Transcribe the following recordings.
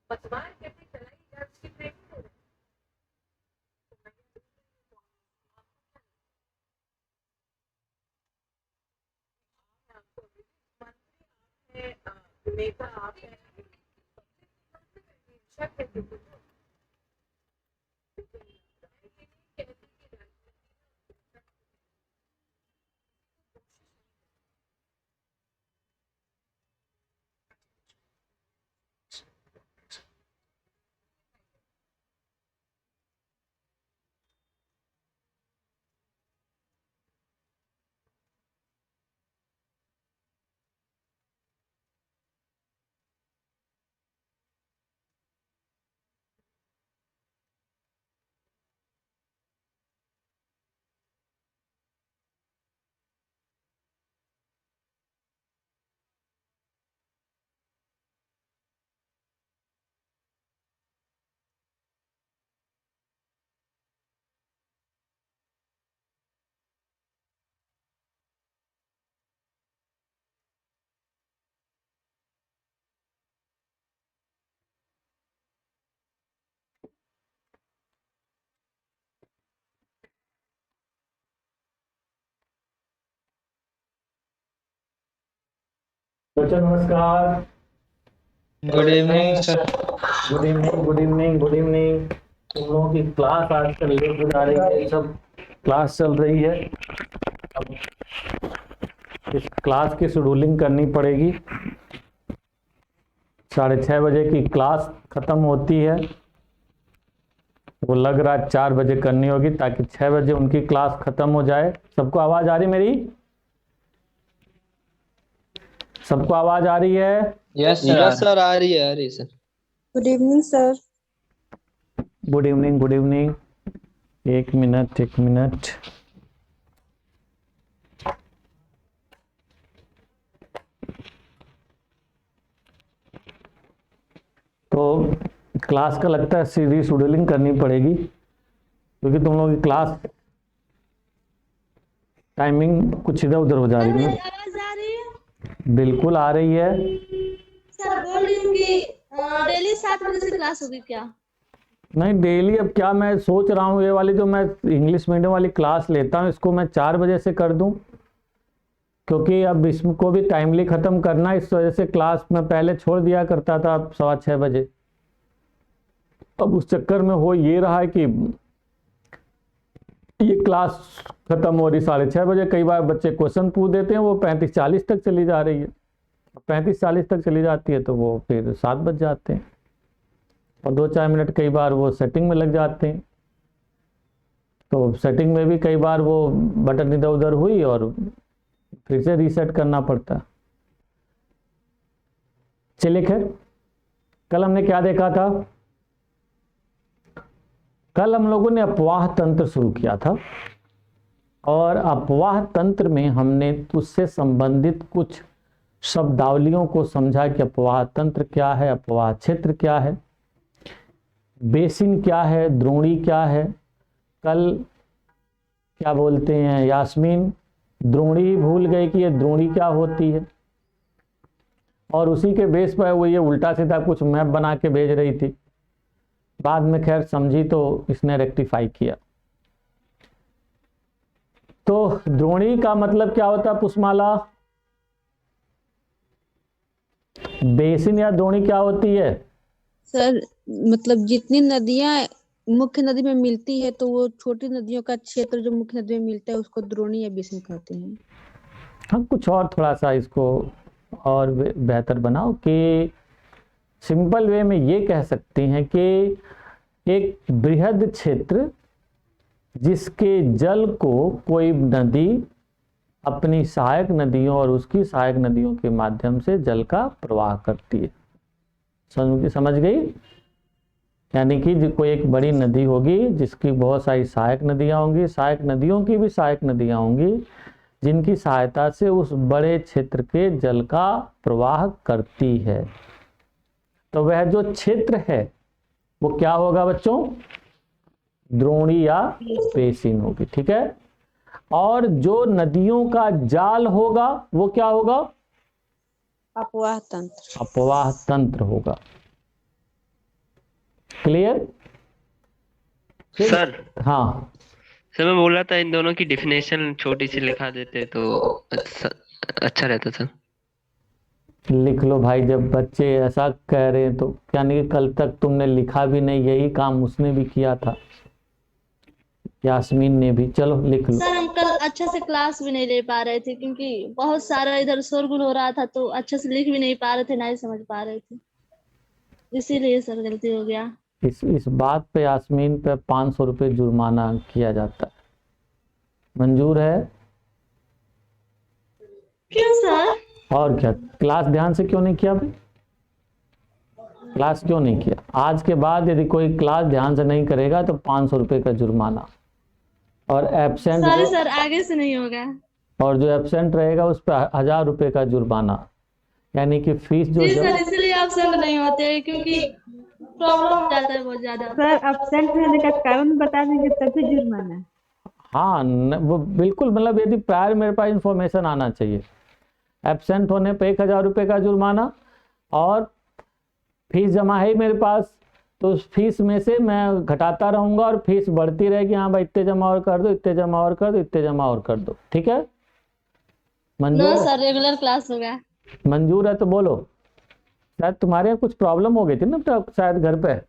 पतवार कैसे चलाई जाए उसकी ट्रेनिंग हो रही है। आपको मंत्री आप है, नेता आप है, शिक्षा के लिए बच्चों नमस्कार। Good evening sir. Good evening, good evening, good evening. तुम लोगों की क्लास आजकल लेट हो जा रही है, सब क्लास चल रही है। अब इस क्लास की शेड्यूलिंग करनी पड़ेगी। 6:30 बजे की क्लास खत्म होती है, वो लग रहा है 4 बजे करनी होगी ताकि 6 बजे उनकी क्लास खत्म हो जाए। सबको आवाज आ रही मेरी? सबको आवाज आ रही है? यस सर, आ रही है sir. Good evening sir. Good evening, good evening. एक मिनट, एक मिनट। तो क्लास का लगता है सीधी शेड्यूलिंग करनी पड़ेगी, क्योंकि तुम लोगों की क्लास टाइमिंग कुछ इधर उधर हो जा रही है। आवाज आ रही है? बिल्कुल आ रही है। सर बोल रही हूँ कि डेली 7 बजे से क्लास होगी क्या? नहीं, डेली अब क्या, मैं सोच रहा हूँ ये वाली जो मैं इंग्लिश मीडियम वाली क्लास लेता हूँ इसको मैं 4 बजे से कर दूँ, क्योंकि अब इसको भी टाइमली ख़त्म करना है। इस वजह से क्लास में पहले छोड़ दिया करता था 6:15 बजे। अब उस चक्कर में हो ये रहा है कि ये क्लास खत्म हो रही 6:30 बजे। कई बार बच्चे क्वेश्चन पूछ देते हैं, वो 35-40 तक चली जा रही है। 35-40 तक चली जाती है तो वो फिर 7 बज जाते हैं, और 2-4 मिनट कई बार वो सेटिंग में लग जाते हैं। तो सेटिंग में भी कई बार वो बटन इधर उधर हुई और फिर से रीसेट करना पड़ता है। चलिए खैर, कल हमने क्या देखा था? कल हम लोगों ने अपवाह तंत्र शुरू किया था, और अपवाह तंत्र में हमने उससे संबंधित कुछ शब्दावलियों को समझा कि अपवाह तंत्र क्या है, अपवाह क्षेत्र क्या है, बेसिन क्या है, द्रोणी क्या है। कल क्या बोलते हैं यास्मीन, द्रोणी ही भूल गए कि ये द्रोणी क्या होती है, और उसी के बेस पर वो ये उल्टा सीधा कुछ मैप बना के भेज रही थी। बाद में खैर समझी तो इसने रेक्टिफाई किया। तो द्रोणी का मतलब क्या होता है पुष्पमाला? बेसिन या द्रोणी क्या होती है? सर मतलब जितनी नदियां मुख्य नदी में मिलती है तो वो छोटी नदियों का क्षेत्र जो मुख्य नदी में मिलता है उसको द्रोणी या बेसिन कहते हैं। हम कुछ और थोड़ा सा इसको और बेहतर बनाओ कि सिंपल वे में ये कह सकते हैं कि एक बृहद क्षेत्र जिसके जल को कोई नदी अपनी सहायक नदियों और उसकी सहायक नदियों के माध्यम से जल का प्रवाह करती है। समझ गई? यानी कि कोई एक बड़ी नदी होगी जिसकी बहुत सारी सहायक नदियां होंगी, सहायक नदियों की भी सहायक नदियां होंगी, जिनकी सहायता से उस बड़े क्षेत्र के जल का प्रवाह करती है। तो वह जो क्षेत्र है वो क्या होगा बच्चों? द्रोणी या बेसिन होगी। ठीक है। और जो नदियों का जाल होगा वो क्या होगा? अपवाह तंत्र। अपवाह तंत्र होगा। क्लियर? सर हाँ, सर मैं बोल रहा था इन दोनों की डिफिनेशन छोटी सी लिखा देते तो अच्छा रहता सर। लिख लो भाई, जब बच्चे ऐसा कह रहे हैं तो यानी कि कल तक तुमने लिखा भी नहीं, यही काम उसने भी किया था, यास्मीन ने भी। चलो लिख लो। सर हम कल अच्छे से क्लास भी नहीं ले पा रहे थे क्योंकि बहुत सारा इधर शोरगुल हो रहा था, तो अच्छे से लिख भी नहीं पा रहे थे, ना ही समझ पा रहे थे, इसीलिए सर गलती हो गया। इस बात पे यास्मीन पे 500 रुपये जुर्माना किया जाता है, मंजूर है? क्यों सर? और क्या, क्लास ध्यान से क्यों नहीं किया भाई? क्लास क्यों नहीं किया? आज के बाद यदि कोई क्लास ध्यान से नहीं करेगा तो 500 रुपये का जुर्माना, और एब्सेंट सॉरी सर, आगे से नहीं होगा। और जो एब्सेंट रहेगा उस पर 1000 रुपये का जुर्माना, यानी कि फीस जो जी सर, इसलिए एब्सेंट नहीं होते क्योंकि प्रॉब्लम हो जाता है बहुत ज्यादा। सर एब्सेंट होने का कारण बता देंगे तभी जुर्माना। हाँ वो बिल्कुल, मतलब यदि प्रायर मेरे पास इंफॉर्मेशन आना चाहिए। एब्सेंट होने पे 1000 रुपये का जुर्माना, और फीस जमा है ही मेरे पास, तो उस फीस में से मैं घटाता रहूंगा और फीस बढ़ती रहेगी। हाँ भाई, इतने जमा और कर दो, इतने जमा और कर दो, इतने जमा और कर दो, ठीक है? नो मंजूर? सर, रेगुलर क्लास होगा। मंजूर है तो बोलो। शायद तुम्हारे यहाँ कुछ प्रॉब्लम हो गई थी ना तो शायद घर पे,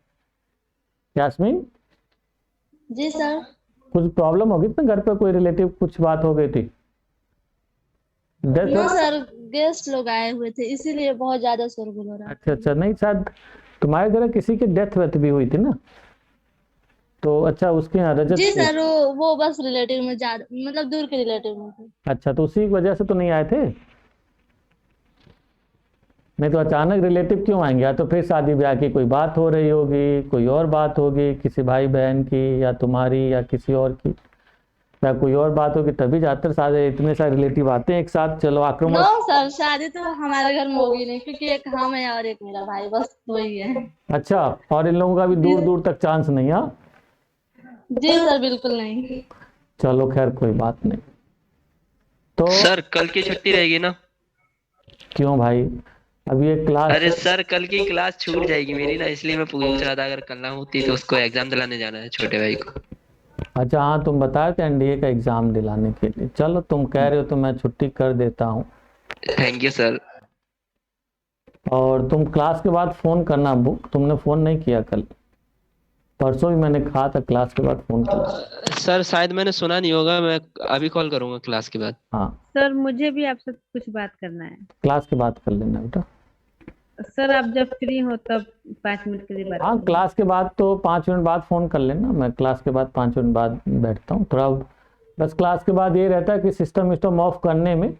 यास्मीन जी सर। कुछ प्रॉब्लम हो गई थी ना घर पे, कोई रिलेटिव कुछ बात हो गई थी? नो सर, गेस्ट लोग आए हुए थे इसीलिए बहुत ज्यादा शोरगुल हो रहा अच्छा अच्छा, नहीं शायद तुम्हारे घर किसी की डेथ वेथ भी हुई थी ना, तो अच्छा उसके यहाँ रजत जी से- सर, वो बस रिलेटिव में ज्यादा, मतलब दूर के रिलेटिव में थे। अच्छा, तो उसी की वजह से तो नहीं आए थे? नहीं तो अचानक रिलेटिव क्यों आएंगे? या तो फिर शादी ब्याह की कोई बात हो रही होगी, कोई और बात होगी किसी भाई बहन की, या तुम्हारी या किसी और की, या कोई और बात होगी, तभी ज्यादातर सारे इतने सारे रिलेटिव आते हैं एक साथ। चलो आक्रमण। नो सर, शादी तो हमारे घर में होगी नहीं क्योंकि एक हम है और एक मेरा भाई, बस वही है। अच्छा, और इन लोगों का भी दूर दूर तक चांस नहीं? हाँ, जी सर, बिल्कुल नहीं। चलो खैर कोई बात नहीं। तो सर कल की छुट्टी रहेगी ना? क्यों भाई, अभी एक क्लास। अरे सर कल की क्लास छूट जाएगी मेरी ना, इसलिए मैं पूछ रहा था अगर कल ना होती तो उसको एग्जाम दिलाने जाना है छोटे भाई को। अच्छा हाँ, तुम बताए थे एनडीए का एग्जाम दिलाने के लिए। चलो तुम कह रहे हो तो मैं छुट्टी कर देता हूँ। Thank you sir. और तुम क्लास के बाद फ़ोन करना, तुमने फ़ोन नहीं किया कल, परसों भी मैंने कहा था क्लास के बाद फ़ोन किया। सर शायद मैंने सुना नहीं होगा, मैं अभी कॉल करूंगा क्लास के बाद। हाँ, सर मुझे भी आपसे कुछ बात करना है। क्लास के बाद कर लेना बेटा। सर आप जब फ्री हो तब 5 मिनट के लिए बात हाँ, करेंगे। क्लास के बाद तो 5 मिनट बाद फ़ोन कर लेना, मैं क्लास के बाद 5 मिनट बाद बैठता हूँ थोड़ा। बस क्लास के बाद ये रहता है कि सिस्टम विस्टम ऑफ करने में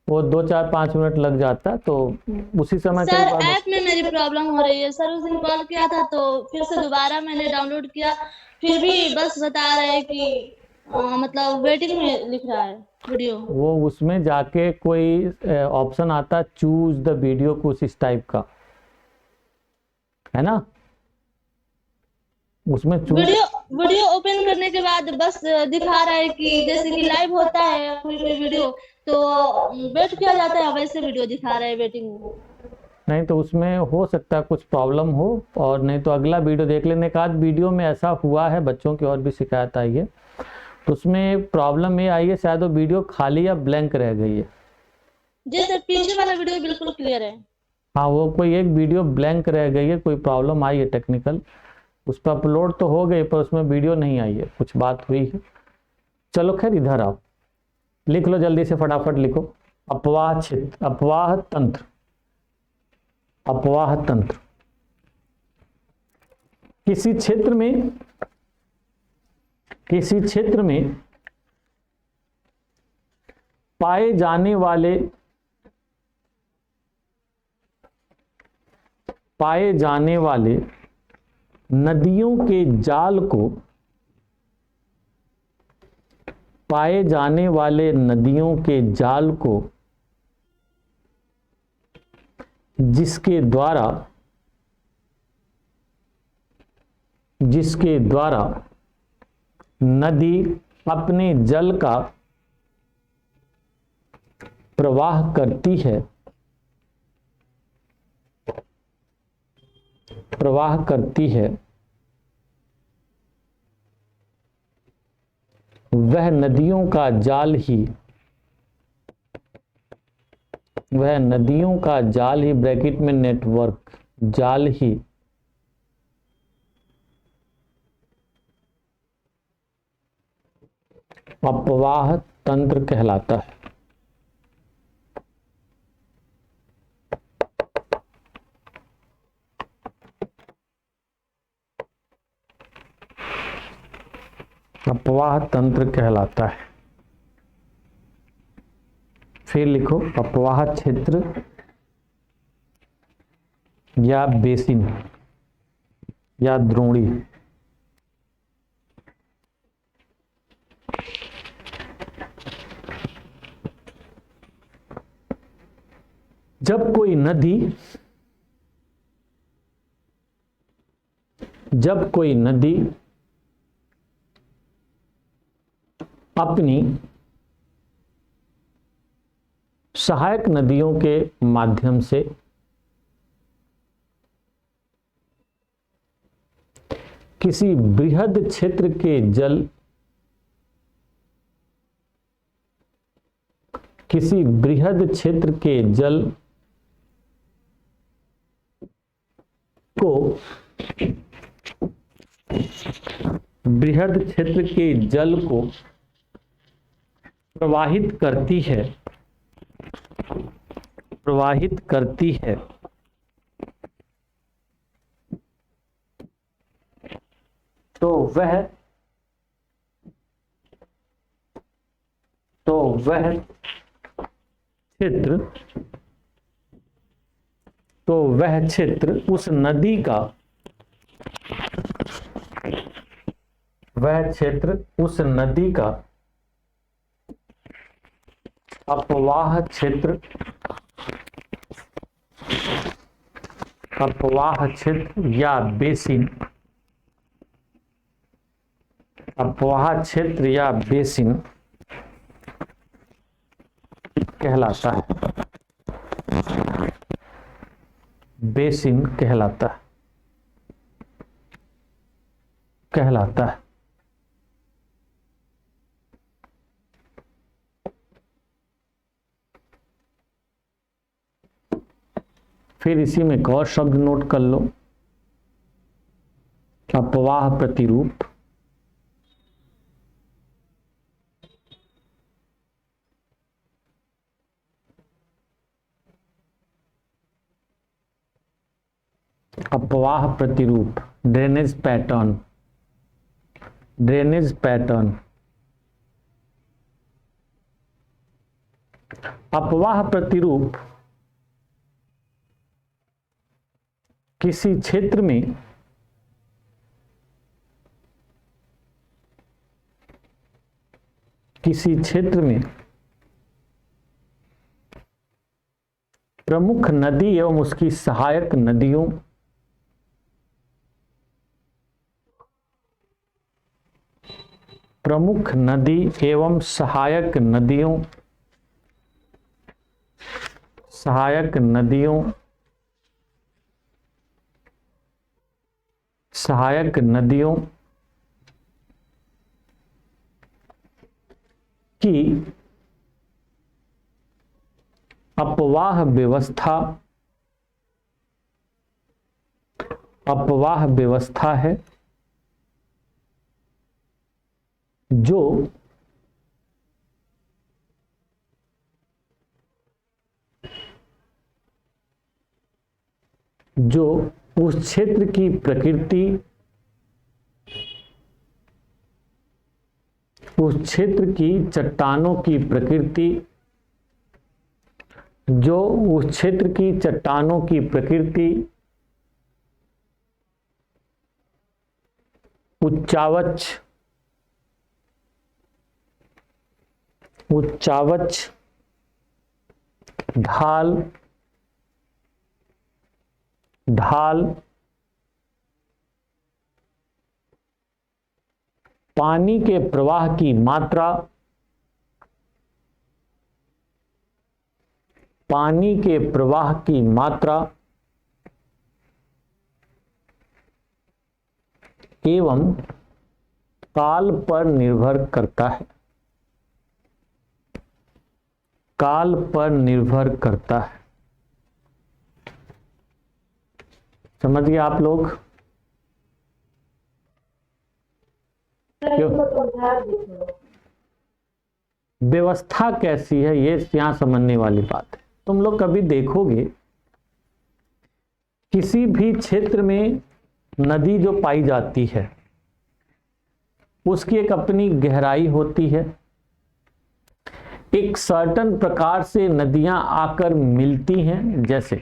वो 2-4-5 मिनट लग जाता है, तो उसी समय कई सर बार ऐप में मेरी प्रॉब्लम हो रही है सर, उस दिन कॉल किया था तो फिर से दोबारा मैंने डाउनलोड किया, फिर भी बस बता रहा है कि मतलब वेटिंग में लिख रहा है वीडियो। वो उसमें जाके कोई ऑप्शन आता है चूज द वीडियो, कुछ इस टाइप का है ना, उसमें चूज। वीडियो ओपन करने के बाद बस दिखा रहा है कि जैसे कि लाइव होता है कोई कोई वीडियो तो वेट किया जाता है, वैसे वीडियो दिखा रहा है वेटिंग में। नहीं तो उसमें हो सकता है कुछ प्रॉब्लम हो, और नहीं तो अगला वीडियो देख लेने के बाद। वीडियो में ऐसा हुआ है, बच्चों की और भी शिकायत आई है, तो उसमें प्रॉब्लम ये आई है शायद वो वीडियो खाली या ब्लैंक रह गई है। जी सर, पीछे वाला वीडियो बिल्कुल क्लियर है। हाँ, वो कोई एक वीडियो ब्लैंक रह गई है, कोई प्रॉब्लम आई है टेक्निकल, उस पर अपलोड तो हो गई पर उसमें वीडियो नहीं आई है, कुछ बात हुई है। चलो खैर इधर आओ, लिख लो जल्दी से, फटाफट लिखो। अपवाह क्षेत्र, अपवाह तंत्र, अपवाह तंत्र किसी क्षेत्र में पाए जाने वाले नदियों के जाल को, पाए जाने वाले नदियों के जाल को जिसके द्वारा नदी अपने जल का प्रवाह करती है, वह नदियों का जाल ही, वह नदियों का जाल ही, ब्रैकेट में नेटवर्क, जाल ही अपवाह तंत्र कहलाता है। अपवाह तंत्र कहलाता है। फिर लिखो अपवाह क्षेत्र या बेसिन या द्रोणी। जब कोई नदी अपनी सहायक नदियों के माध्यम से किसी बृहद क्षेत्र के जल, किसी बृहद क्षेत्र के जल को, बृहद क्षेत्र के जल को प्रवाहित करती है, प्रवाहित करती है, तो वह क्षेत्र, तो वह क्षेत्र उस नदी का, वह क्षेत्र उस नदी का अपवाह क्षेत्र, अपवाह क्षेत्र या बेसिन, अपवाह क्षेत्र या बेसिन कहलाता है। बेसिन कहलाता है, कहलाता है। फिर इसी में एक और शब्द नोट कर लो, अपवाह प्रतिरूप। अपवाह प्रतिरूप, ड्रेनेज पैटर्न, ड्रेनेज पैटर्न। अपवाह प्रतिरूप किसी क्षेत्र में प्रमुख नदी एवं उसकी सहायक नदियों, प्रमुख नदी एवं सहायक नदियों, सहायक नदियों, सहायक नदियों की अपवाह व्यवस्था, अपवाह व्यवस्था है जो उस क्षेत्र की प्रकृति, उस क्षेत्र की चट्टानों की प्रकृति, जो उस क्षेत्र की चट्टानों की प्रकृति, उच्चावच, उच्चावच, ढाल, ढाल, पानी के प्रवाह की मात्रा, पानी के प्रवाह की मात्रा एवं काल पर निर्भर करता है, काल पर निर्भर करता है। समझ गए आप लोग? क्यों? व्यवस्था कैसी है ये यहां समझने वाली बात है। तुम लोग कभी देखोगे किसी भी क्षेत्र में नदी जो पाई जाती है उसकी एक अपनी गहराई होती है, एक सर्टन प्रकार से नदियां आकर मिलती हैं। जैसे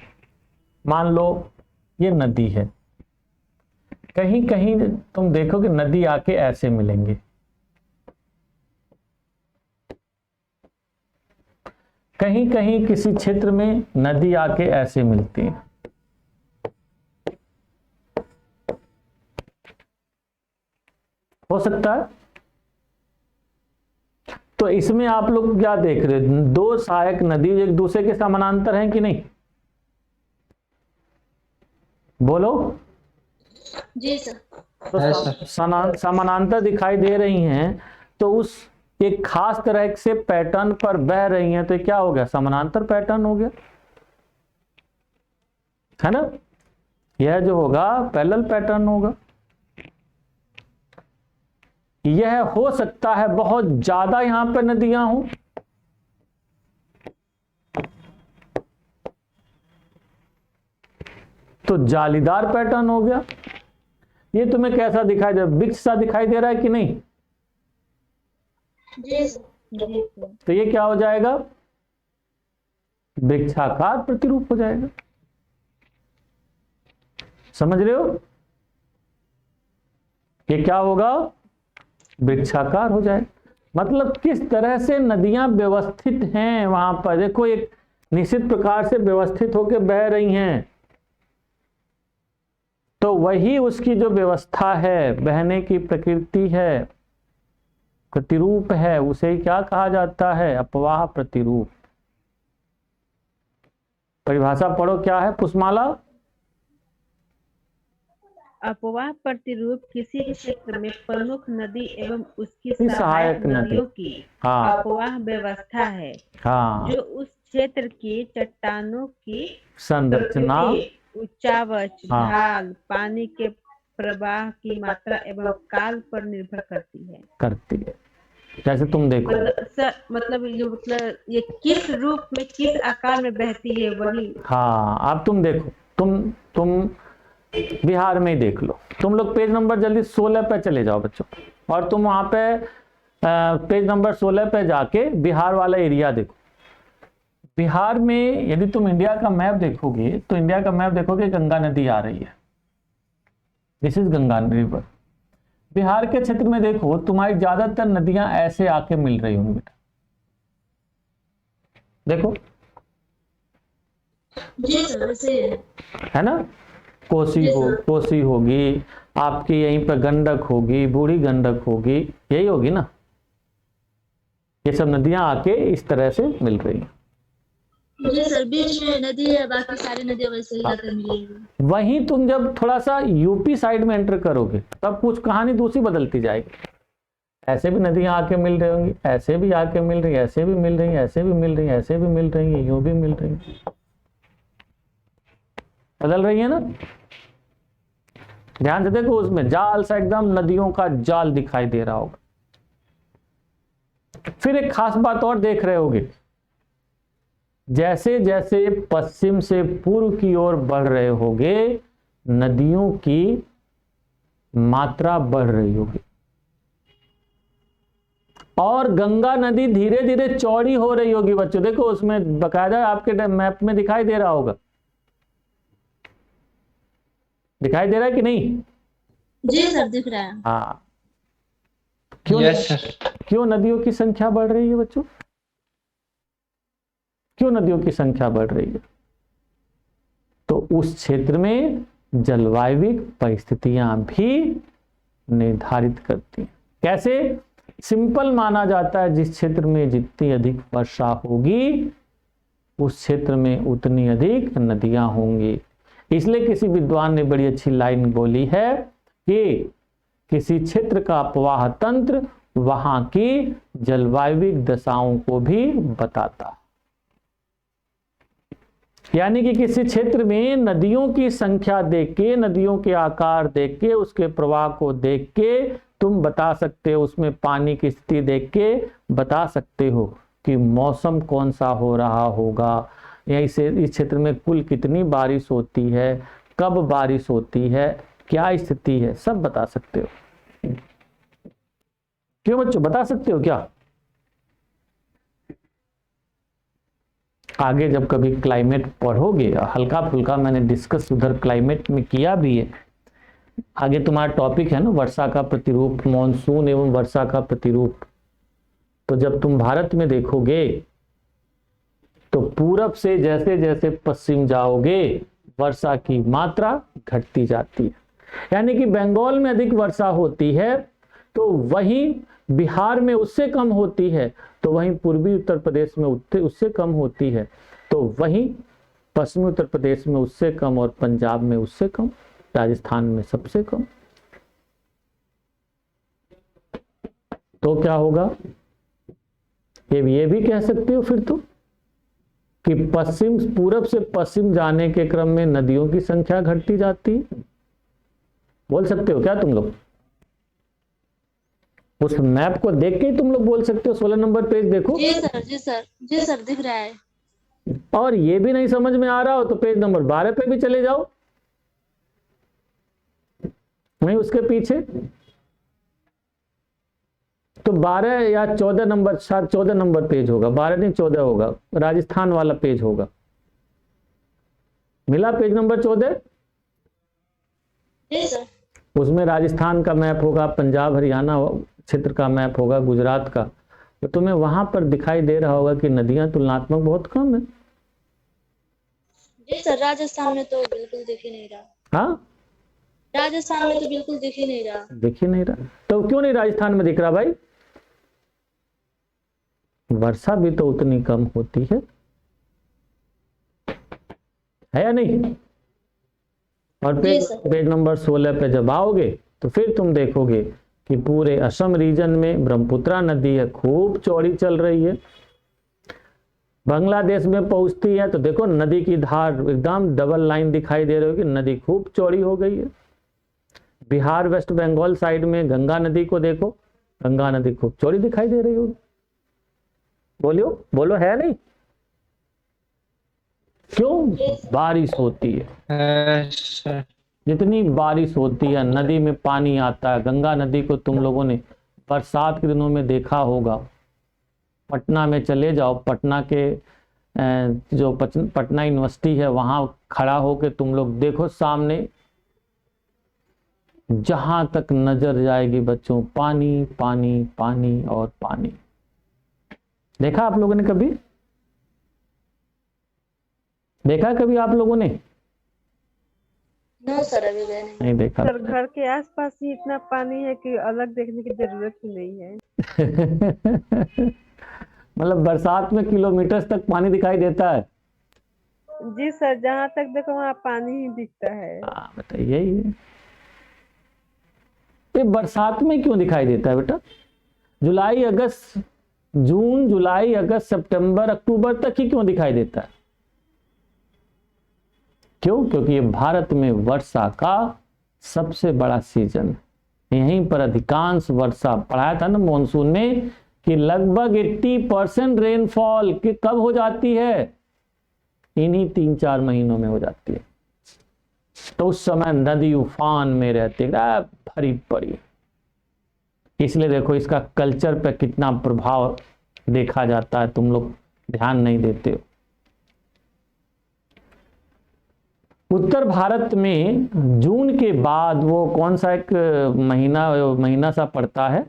मान लो ये नदी है, कहीं कहीं तुम देखोगे नदी आके ऐसे मिलेंगे, कहीं कहीं किसी क्षेत्र में नदी आके ऐसे मिलती है। हो सकता है। तो इसमें आप लोग क्या देख रहे हो? दो सहायक नदी एक दूसरे के समानांतर हैं कि नहीं? बोलो। जी सर। तो समानांतर दिखाई दे रही हैं, तो उस एक खास तरह से पैटर्न पर बह रही हैं, तो क्या हो गया? समानांतर पैटर्न हो गया, है ना? यह जो होगा पैरेलल पैटर्न होगा। यह हो सकता है बहुत ज्यादा यहां पर नदियां हों, तो जालीदार पैटर्न हो गया। ये तुम्हें कैसा दिखाई दे रहा है? वृक्ष सा दिखाई दे रहा है कि नहीं? जी सर। तो ये क्या हो जाएगा? वृक्षाकार प्रतिरूप हो जाएगा। समझ रहे हो? ये क्या होगा? वृक्षाकार हो जाए। मतलब किस तरह से नदियां व्यवस्थित हैं वहां पर। देखो एक निश्चित प्रकार से व्यवस्थित होकर बह रही हैं, तो वही उसकी जो व्यवस्था है, बहने की प्रकृति है, प्रतिरूप है, उसे क्या कहा जाता है? अपवाह प्रतिरूप। परिभाषा पढ़ो, क्या है पुष्पमाला? अपवाह प्रतिरूप किसी क्षेत्र में प्रमुख नदी एवं उसकी सहायक सहायक नदी। नदियों की हाँ अपवाह व्यवस्था है, हाँ। जो उस क्षेत्र की चट्टानों की संरचना, प्रकृति, उच्चावच, हाँ। ढाल, पानी के प्रवाह की मात्रा एवं काल पर निर्भर करती है। जैसे तुम देखो, मतलब ये किस रूप में किस आकार में बहती है वही। हाँ अब तुम देखो, तुम बिहार में ही देख लो। तुम लोग पेज नंबर जल्दी 16 पे चले जाओ बच्चों, और तुम वहां पे पेज नंबर 16 पे जाके बिहार वाला एरिया देखो। बिहार में यदि तुम इंडिया का मैप देखोगे, तो इंडिया का मैप देखोगे गंगा नदी आ रही है, this is Ganga river. Bihar के क्षेत्र में देखो तुम्हारी ज्यादातर नदियां ऐसे आके मिल रही होंगी बेटा, देखो जी सर वैसे है ना। कोसी होगी आपकी, यहीं पर गंडक होगी, बूढ़ी गंडक होगी, यही होगी ना। ये सब नदियां आके इस तरह से मिल रही हैं। जी सर, बीच में नदी है, बाकी सारी नदियां वैसे ही आकर मिलेंगी। वहीं तुम जब थोड़ा सा यूपी साइड में एंटर करोगे, तब कुछ कहानी दूसरी बदलती जाएगी। ऐसे भी नदियां आके मिल रही होंगी, ऐसे भी आके मिल रही, ऐसे भी मिल रही, ऐसे भी मिल रही, ऐसे भी मिल रही, यूं भी मिल रही, बदल रही है ना। ध्यान से देखो, उसमें जाल सा एकदम नदियों का जाल दिखाई दे रहा होगा। फिर एक खास बात और देख रहे होगे, जैसे जैसे पश्चिम से पूर्व की ओर बढ़ रहे होगे, नदियों की मात्रा बढ़ रही होगी, और गंगा नदी धीरे धीरे चौड़ी हो रही होगी। बच्चों देखो, उसमें बकायदा आपके मैप में दिखाई दे रहा होगा, दिखाई दे रहा है कि नहीं? जी सर दिख रहा है। हाँ, क्यों? Yes sir. क्यों नदियों की संख्या बढ़ रही है बच्चों? क्यों नदियों की संख्या बढ़ रही है? तो उस क्षेत्र में जलवायु परिस्थितियां भी निर्धारित करती हैं। कैसे? सिंपल माना जाता है, जिस क्षेत्र में जितनी अधिक वर्षा होगी, उस क्षेत्र में उतनी अधिक नदियां होंगी। इसलिए किसी विद्वान ने बड़ी अच्छी लाइन बोली है कि किसी क्षेत्र का प्रवाह तंत्र वहां की जलवायविक दशाओं को भी बताता है। यानी कि किसी क्षेत्र में नदियों की संख्या देख के, नदियों के आकार देख के, उसके प्रवाह को देख के तुम बता सकते हो, उसमें पानी की स्थिति देख के बता सकते हो कि मौसम कौन सा हो रहा होगा, या इस क्षेत्र में कुल कितनी बारिश होती है, कब बारिश होती है, क्या स्थिति है, सब बता सकते हो। क्यों बच्चों, बता सकते हो क्या? आगे जब कभी क्लाइमेट पढ़ोगे, हल्का फुल्का मैंने डिस्कस उधर क्लाइमेट में किया भी है, आगे तुम्हारा टॉपिक है ना वर्षा का प्रतिरूप, मॉनसून एवं वर्षा का प्रतिरूप। तो जब तुम भारत में देखोगे तो पूरब से जैसे जैसे पश्चिम जाओगे वर्षा की मात्रा घटती जाती है। यानी कि बंगाल में अधिक वर्षा होती है तो वहीं बिहार में उससे कम होती है, तो वहीं पूर्वी उत्तर प्रदेश में उससे कम होती है, तो वहीं पश्चिमी उत्तर प्रदेश में उससे कम, और पंजाब में उससे कम, राजस्थान में सबसे कम। तो क्या होगा, ये भी कह सकते हो फिर तो कि पूरब से पश्चिम जाने के क्रम में नदियों की संख्या घटती जाती है। बोल सकते हो क्या तुम लोग? उस मैप को देख के ही तुम लोग बोल सकते हो। 16 नंबर पेज देखो। जी सर, जी सर, जी सर, दिख रहा है। और ये भी नहीं समझ में आ रहा हो तो पेज नंबर 12 पे भी चले जाओ, नहीं उसके पीछे तो 12 या 14 नंबर, शायद 14 नंबर पेज होगा, 12 नहीं 14 होगा, राजस्थान वाला पेज होगा। मिला पेज नंबर 14? जी सर। उसमें राजस्थान का मैप होगा, पंजाब हरियाणा क्षेत्र का मैप होगा, गुजरात का। तो तुम्हें वहां पर दिखाई दे रहा होगा कि नदियां तुलनात्मक बहुत कम है। जी सर, राजस्थान में तो बिल्कुल दिख ही नहीं रहा। हाँ, राजस्थान में तो बिल्कुल दिख ही नहीं रहा। दिख ही नहीं रहा। तो क्यों नहीं राजस्थान में दिख रहा भाई? वर्षा भी तो उतनी कम होती है या नहीं? और पेज नंबर 16 पे जब आओगे तो फिर तुम देखोगे कि पूरे असम रीजन में ब्रह्मपुत्रा नदी है, खूब चौड़ी चल रही है। बांग्लादेश में पहुंचती है तो देखो नदी की धार एकदम डबल लाइन दिखाई दे रही है कि नदी खूब चौड़ी हो गई है। बिहार वेस्ट बंगाल साइड में गंगा नदी को देखो, गंगा नदी खूब चौड़ी दिखाई दे रही होगी। बोलियो, बोलो, है नहीं? क्यों? बारिश होती है। जितनी बारिश होती है नदी में पानी आता है। गंगा नदी को तुम लोगों ने बरसात के दिनों में देखा होगा। पटना में चले जाओ, पटना के जो पटना यूनिवर्सिटी है वहां खड़ा होकर तुम लोग देखो, सामने जहां तक नजर जाएगी बच्चों पानी पानी पानी और पानी। देखा आप लोगों ने कभी? देखा कभी आप लोगों ने? नो सर, अभी गए नहीं देखा। सर घर के आसपास ही इतना पानी है कि अलग देखने की जरूरत ही नहीं है। मतलब बरसात में किलोमीटर तक पानी दिखाई देता है। जी सर, जहाँ तक देखो वहाँ पानी ही दिखता है। बताइए यही है। ये बरसात में क्यों दिखाई देता है बेटा? जुलाई अगस्त, जून जुलाई अगस्त सितंबर अक्टूबर तक ही क्यों दिखाई देता है? क्यों? क्योंकि ये भारत में वर्षा का सबसे बड़ा सीजन है। यहीं पर अधिकांश वर्षा, पढ़ाया था ना मॉनसून में कि लगभग 80% रेनफॉल कि कब हो जाती है? इन्हीं 3-4 महीनों में हो जाती है। तो उस समय नदी उफान में रहती है, भरी पड़ी। इसलिए देखो इसका कल्चर पे कितना प्रभाव देखा जाता है, तुम लोग ध्यान नहीं देते हो। उत्तर भारत में जून के बाद वो कौन सा एक महीना सा पड़ता है,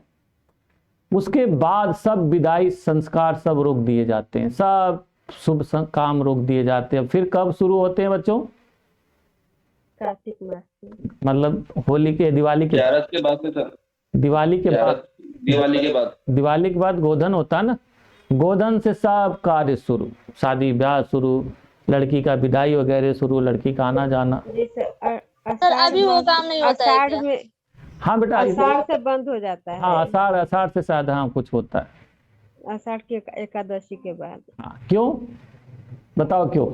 उसके बाद सब विदाई संस्कार सब रोक दिए जाते हैं, सब शुभ काम रोक दिए जाते हैं। फिर कब शुरू होते हैं बच्चों? कार्तिक मास में। मतलब होली के, दिवाली के बाद से सर। दिवाली के बाद, दिवाली के बाद गोधन होता है ना, गोधन से सब कार्य शुरू, शादी ब्याह शुरू, लड़की का विदाई वगैरह शुरू, लड़की का आना जाना। जी सर, सर अभी वो काम नहीं होता है क्या? हाँ बेटा, आषाढ़ से बंद हो जाता हाँ है, आषाढ़ से शायद हाँ कुछ होता है। आषाढ़ की एकादशी के बाद। हाँ क्यों, बताओ क्यों?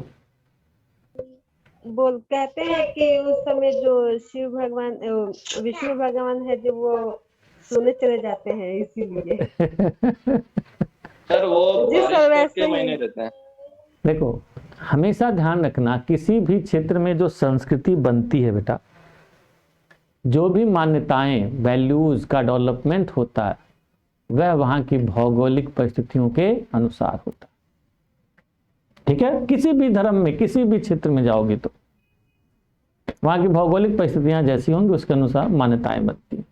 कहते हैं कि उस समय जो शिव भगवान विष्णु भगवान है जो वो सोने चले जाते हैं, इसीलिए। सर वो जिस बारिश वैसे के महीने ही रहता है। देखो हमेशा ध्यान रखना, किसी भी क्षेत्र में जो संस्कृति बनती है बेटा, जो भी मान्यताएं वैल्यूज का डेवलपमेंट होता है वह वहां की भौगोलिक परिस्थितियों के अनुसार होता है। ठीक है, किसी भी धर्म में किसी भी क्षेत्र में जाओगे तो वहां की भौगोलिक परिस्थितियां जैसी होंगी उसके अनुसार मान्यताएं बनती हैं।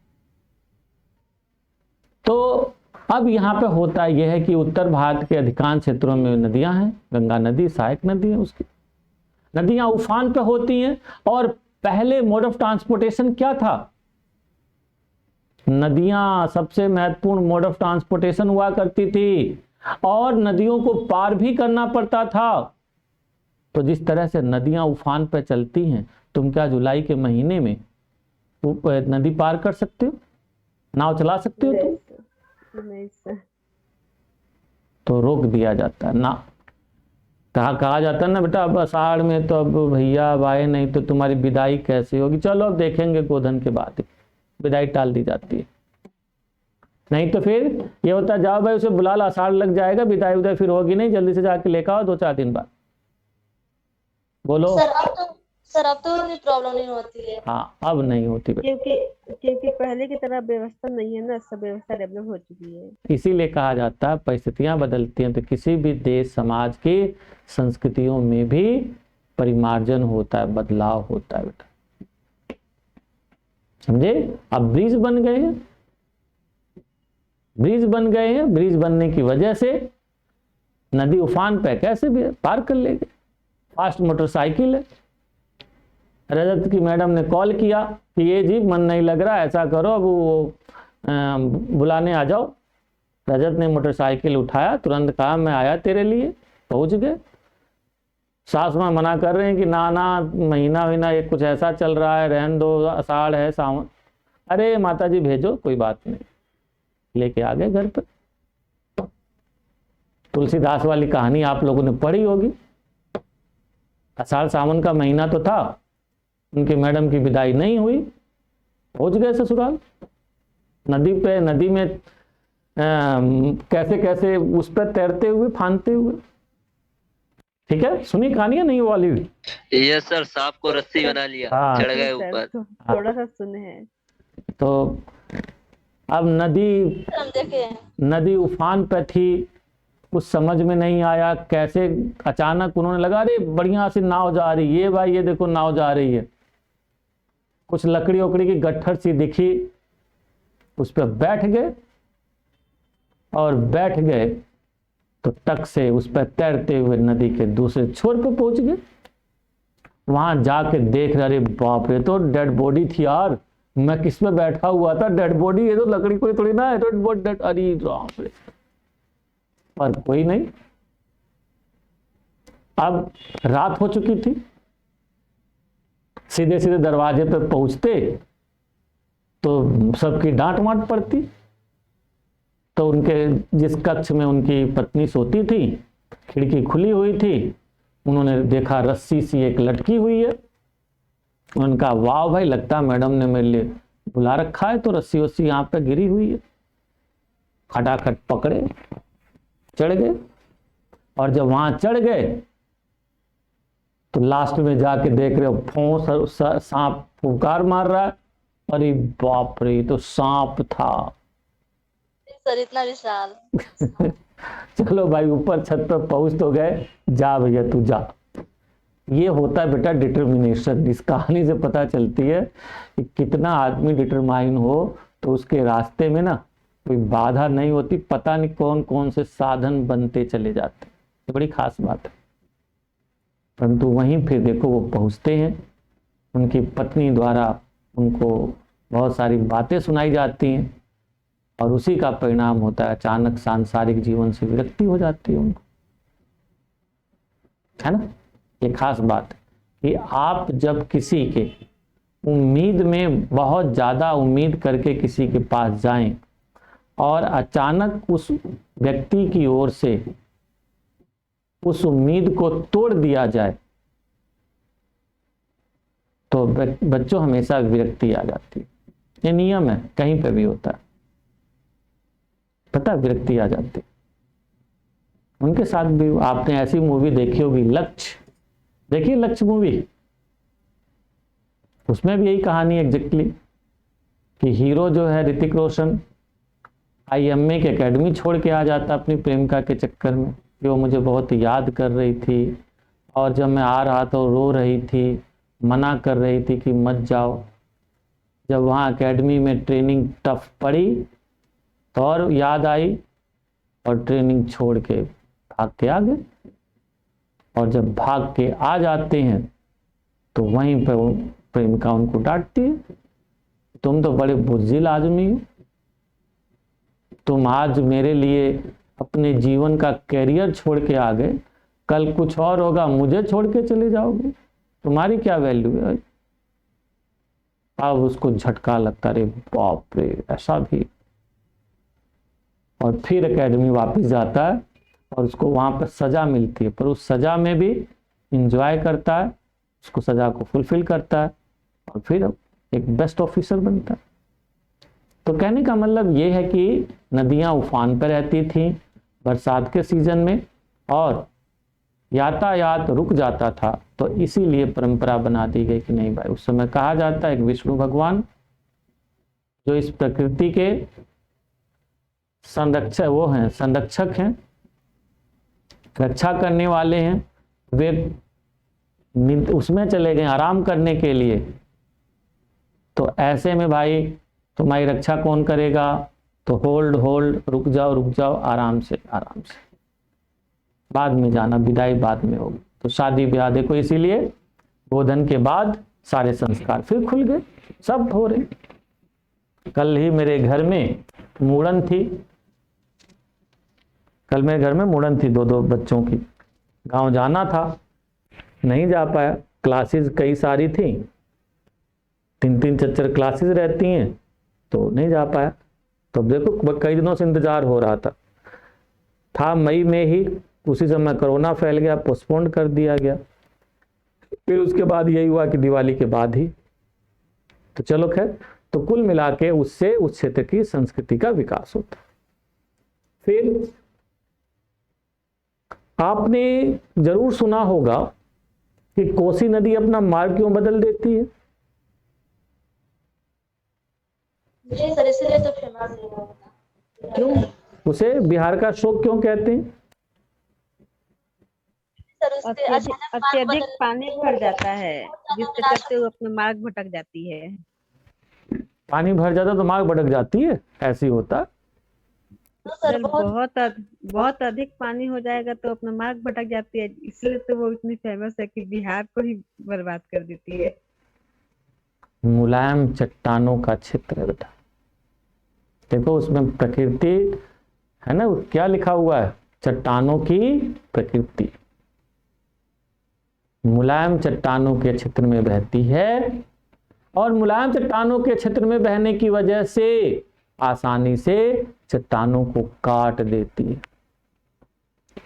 तो अब यहाँ पे होता यह है कि उत्तर भारत के अधिकांश क्षेत्रों में नदियां हैं, गंगा नदी सहायक नदी है, उसकी नदियां उफान पे होती हैं। और पहले मोड ऑफ ट्रांसपोर्टेशन क्या था? नदियां सबसे महत्वपूर्ण मोड ऑफ ट्रांसपोर्टेशन हुआ करती थी और नदियों को पार भी करना पड़ता था। तो जिस तरह से नदियां उफान पर चलती हैं, तुम क्या जुलाई के महीने में नदी पार कर सकते हो? नाव चला सकते हो तुम? नहीं सर। तो रोक दिया जाता है ना, कहा जाता है ना बेटा अब आषाढ़ में तो अब भैया अब आए नहीं तो तुम्हारी विदाई कैसे होगी, चलो अब देखेंगे गोधन के बाद, विदाई टाल दी जाती है। नहीं तो फिर ये होता जाओ भाई उसे बुला ला, आषाढ़ लग जाएगा, विदाई उदाई फिर होगी नहीं, जल्दी से जाके लेकर आओ 2-4 दिन बाद। बोलो सर अब तो उतनी प्रॉब्लम नहीं होती है। हाँ अब नहीं होती बेटा, क्योंकि पहले की तरह व्यवस्था नहीं है ना, सब व्यवस्था डेवलप हो चुकी है। इसीलिए कहा जाता है परिस्थितियां बदलती हैं तो किसी भी देश समाज की संस्कृतियों में भी परिमार्जन होता है, बदलाव होता है बेटा, समझे? अब ब्रिज बन गए हैं, ब्रिज बनने की वजह से नदी उफान पे कैसे भी पार कर लेंगे। फास्ट मोटरसाइकिल है। रजत की मैडम ने कॉल किया कि ये जी मन नहीं लग रहा, ऐसा करो अब वो बुलाने आ जाओ। रजत ने मोटरसाइकिल उठाया, तुरंत कहा मैं आया तेरे लिए, पहुंच गए। सास माँ मना कर रहे हैं कि ना ना महीना ये कुछ ऐसा चल रहा है, रहन दो, आषाढ़ है सावन। अरे माता जी भेजो, कोई बात नहीं, लेके आ गए घर पर। तुलसीदास वाली कहानी आप लोगों ने पढ़ी होगी। आषाढ़ सावन का महीना तो था, उनके मैडम की विदाई नहीं हुई, पहुंच गए ससुराल। नदी में कैसे कैसे उस पर तैरते हुए, फानते हुए। ठीक है, सुनी कहानी है नहीं वो वाली? ये सर सांप को रस्सी बना लिया, हाँ। चढ़ गए सर, ऊपर। थोड़ा सा सुने हैं। तो अब हम देखे नदी उफान पे थी, कुछ समझ में नहीं आया कैसे, अचानक उन्होंने लगा अरे बढ़िया सी नाव जा रही है भाई, ये देखो नाव जा रही है। कुछ लकड़ी उकड़ी की गट्ठर सी दिखी, उस पर बैठ गए और बैठ गए तो टक से उस पर तैरते हुए नदी के दूसरे छोर पर पहुंच गए। वहां जाके देख रहे, अरे बाप रे, तो डेड बॉडी थी यार, मैं किस में बैठा हुआ था, डेड बॉडी, ये तो लकड़ी कोई थोड़ी ना है, डेड बॉडी डेड, अरे बाप रे। पर कोई नहीं। अब रात हो चुकी थी, सीधे सीधे दरवाजे पर पहुंचते तो सबकी डांट वांट पड़ती। तो उनके जिस कक्ष में उनकी पत्नी सोती थी, खिड़की खुली हुई थी, उन्होंने देखा रस्सी सी एक लटकी हुई है। उनका वाह भाई, लगता मैडम ने मेरे लिए बुला रखा है, तो रस्सी वस्सी यहाँ पे गिरी हुई है। खटाखट पकड़े, चढ़ गए, और जब वहां चढ़ गए तो लास्ट में जाके देख रहे हो फों सांप फुकार मार रहा है। अरे बाप रे, तो सांप था सर, इतना विशाल। चलो भाई ऊपर छत पर पहुंच तो गए, जा भैया तू जा। ये होता है बेटा डिटर्मिनेशन। इस कहानी से पता चलती है कि कितना आदमी डिटरमाइन हो तो उसके रास्ते में ना कोई बाधा नहीं होती, पता नहीं कौन कौन से साधन बनते चले जाते। ये बड़ी खास बात है। परंतु वहीं फिर देखो वो पहुंचते हैं, उनकी पत्नी द्वारा उनको बहुत सारी बातें सुनाई जाती हैं और उसी का परिणाम होता है अचानक सांसारिक जीवन से विरक्ति हो जाती है उनको, है ना। ये खास बात है कि आप जब किसी के उम्मीद में बहुत ज़्यादा उम्मीद करके किसी के पास जाएं और अचानक उस व्यक्ति की ओर से उस उम्मीद को तोड़ दिया जाए तो बच्चों हमेशा विरक्ति आ जाती है। ये नियम है, कहीं पे भी होता है, पता है, विरक्ति आ जाती है। उनके साथ भी आपने ऐसी मूवी देखी होगी, लक्ष्य, देखिए लक्ष्य मूवी, उसमें भी यही कहानी एग्जैक्टली कि हीरो जो है ऋतिक रोशन IMA की एकेडमी छोड़ के आ जाता अपनी प्रेमिका के चक्कर में कि वो मुझे बहुत याद कर रही थी और जब मैं आ रहा तो रो रही थी, मना कर रही थी कि मत जाओ। जब वहाँ एकेडमी में ट्रेनिंग टफ पड़ी तो और याद आई और ट्रेनिंग छोड़ के भाग के आ गए। और जब भाग के आ जाते हैं तो वहीं पर वो प्रेमिका उनको डांटती है, तुम तो बड़े बुज़दिल आदमी हो, तुम आज मेरे लिए अपने जीवन का कैरियर छोड़ के आ गए, कल कुछ और होगा मुझे छोड़ के चले जाओगे, तुम्हारी क्या वैल्यू है। अब उसको झटका लगता, रे बाप रे ऐसा भी। और फिर एकेडमी वापस जाता है और उसको वहाँ पर सज़ा मिलती है, पर उस सज़ा में भी इंजॉय करता है, उसको सज़ा को फुलफिल करता है और फिर एक बेस्ट ऑफिसर बनता है। तो कहने का मतलब ये है कि नदियाँ उफान पर रहती थीं बरसात के सीजन में और यातायात रुक जाता था, तो इसीलिए परंपरा बना दी गई कि नहीं भाई, उस समय कहा जाता है एक विष्णु भगवान जो इस प्रकृति के संरक्षक, वो हैं संरक्षक हैं, रक्षा करने वाले हैं, वे उसमें चले गए आराम करने के लिए। तो ऐसे में भाई तुम्हारी रक्षा कौन करेगा, तो होल्ड होल्ड, रुक जाओ आराम से, बाद में जाना, विदाई बाद में होगी। तो शादी ब्याह देखो, इसीलिए गोधन के बाद सारे संस्कार फिर खुल गए, सब हो रहे। कल ही मेरे घर में मुड़न थी, दो बच्चों की, गांव जाना था, नहीं जा पाया, क्लासेस कई सारी थी, 3-3 4 क्लासेस रहती हैं, तो नहीं जा पाया। तो देखो कई दिनों से इंतजार हो रहा था मई में ही, उसी समय कोरोना फैल गया, पोस्टपोन कर दिया गया। फिर उसके बाद यही हुआ कि दिवाली के बाद ही, तो चलो खैर, तो कुल मिला के उससे उस क्षेत्र की संस्कृति का विकास होता। फिर आपने जरूर सुना होगा कि कोसी नदी अपना मार्ग क्यों बदल देती है। जी सर, इसलिए तो फेमस है। क्यों, उसे बिहार का शोक क्यों कहते हैं? सर उससे अत्यधिक पानी भर जाता है, जिसके चलते वो अपने मार्ग भटक जाती है। पानी भर जाता तो मार्ग भटक जाती है, ऐसी होता। तो सर बहुत अधिक पानी हो जाएगा तो अपना मार्ग भटक जाती है, इसलिए तो वो इतनी फेमस है कि बिहार को ही बर्बाद कर देती है। मुलायम चट्टानों का क्षेत्र है बेटा, देखो उसमें प्रकृति है ना, क्या लिखा हुआ है, चट्टानों की प्रकृति मुलायम चट्टानों के क्षेत्र में बहती है, और मुलायम चट्टानों के क्षेत्र में बहने की वजह से आसानी से चट्टानों को काट देती है।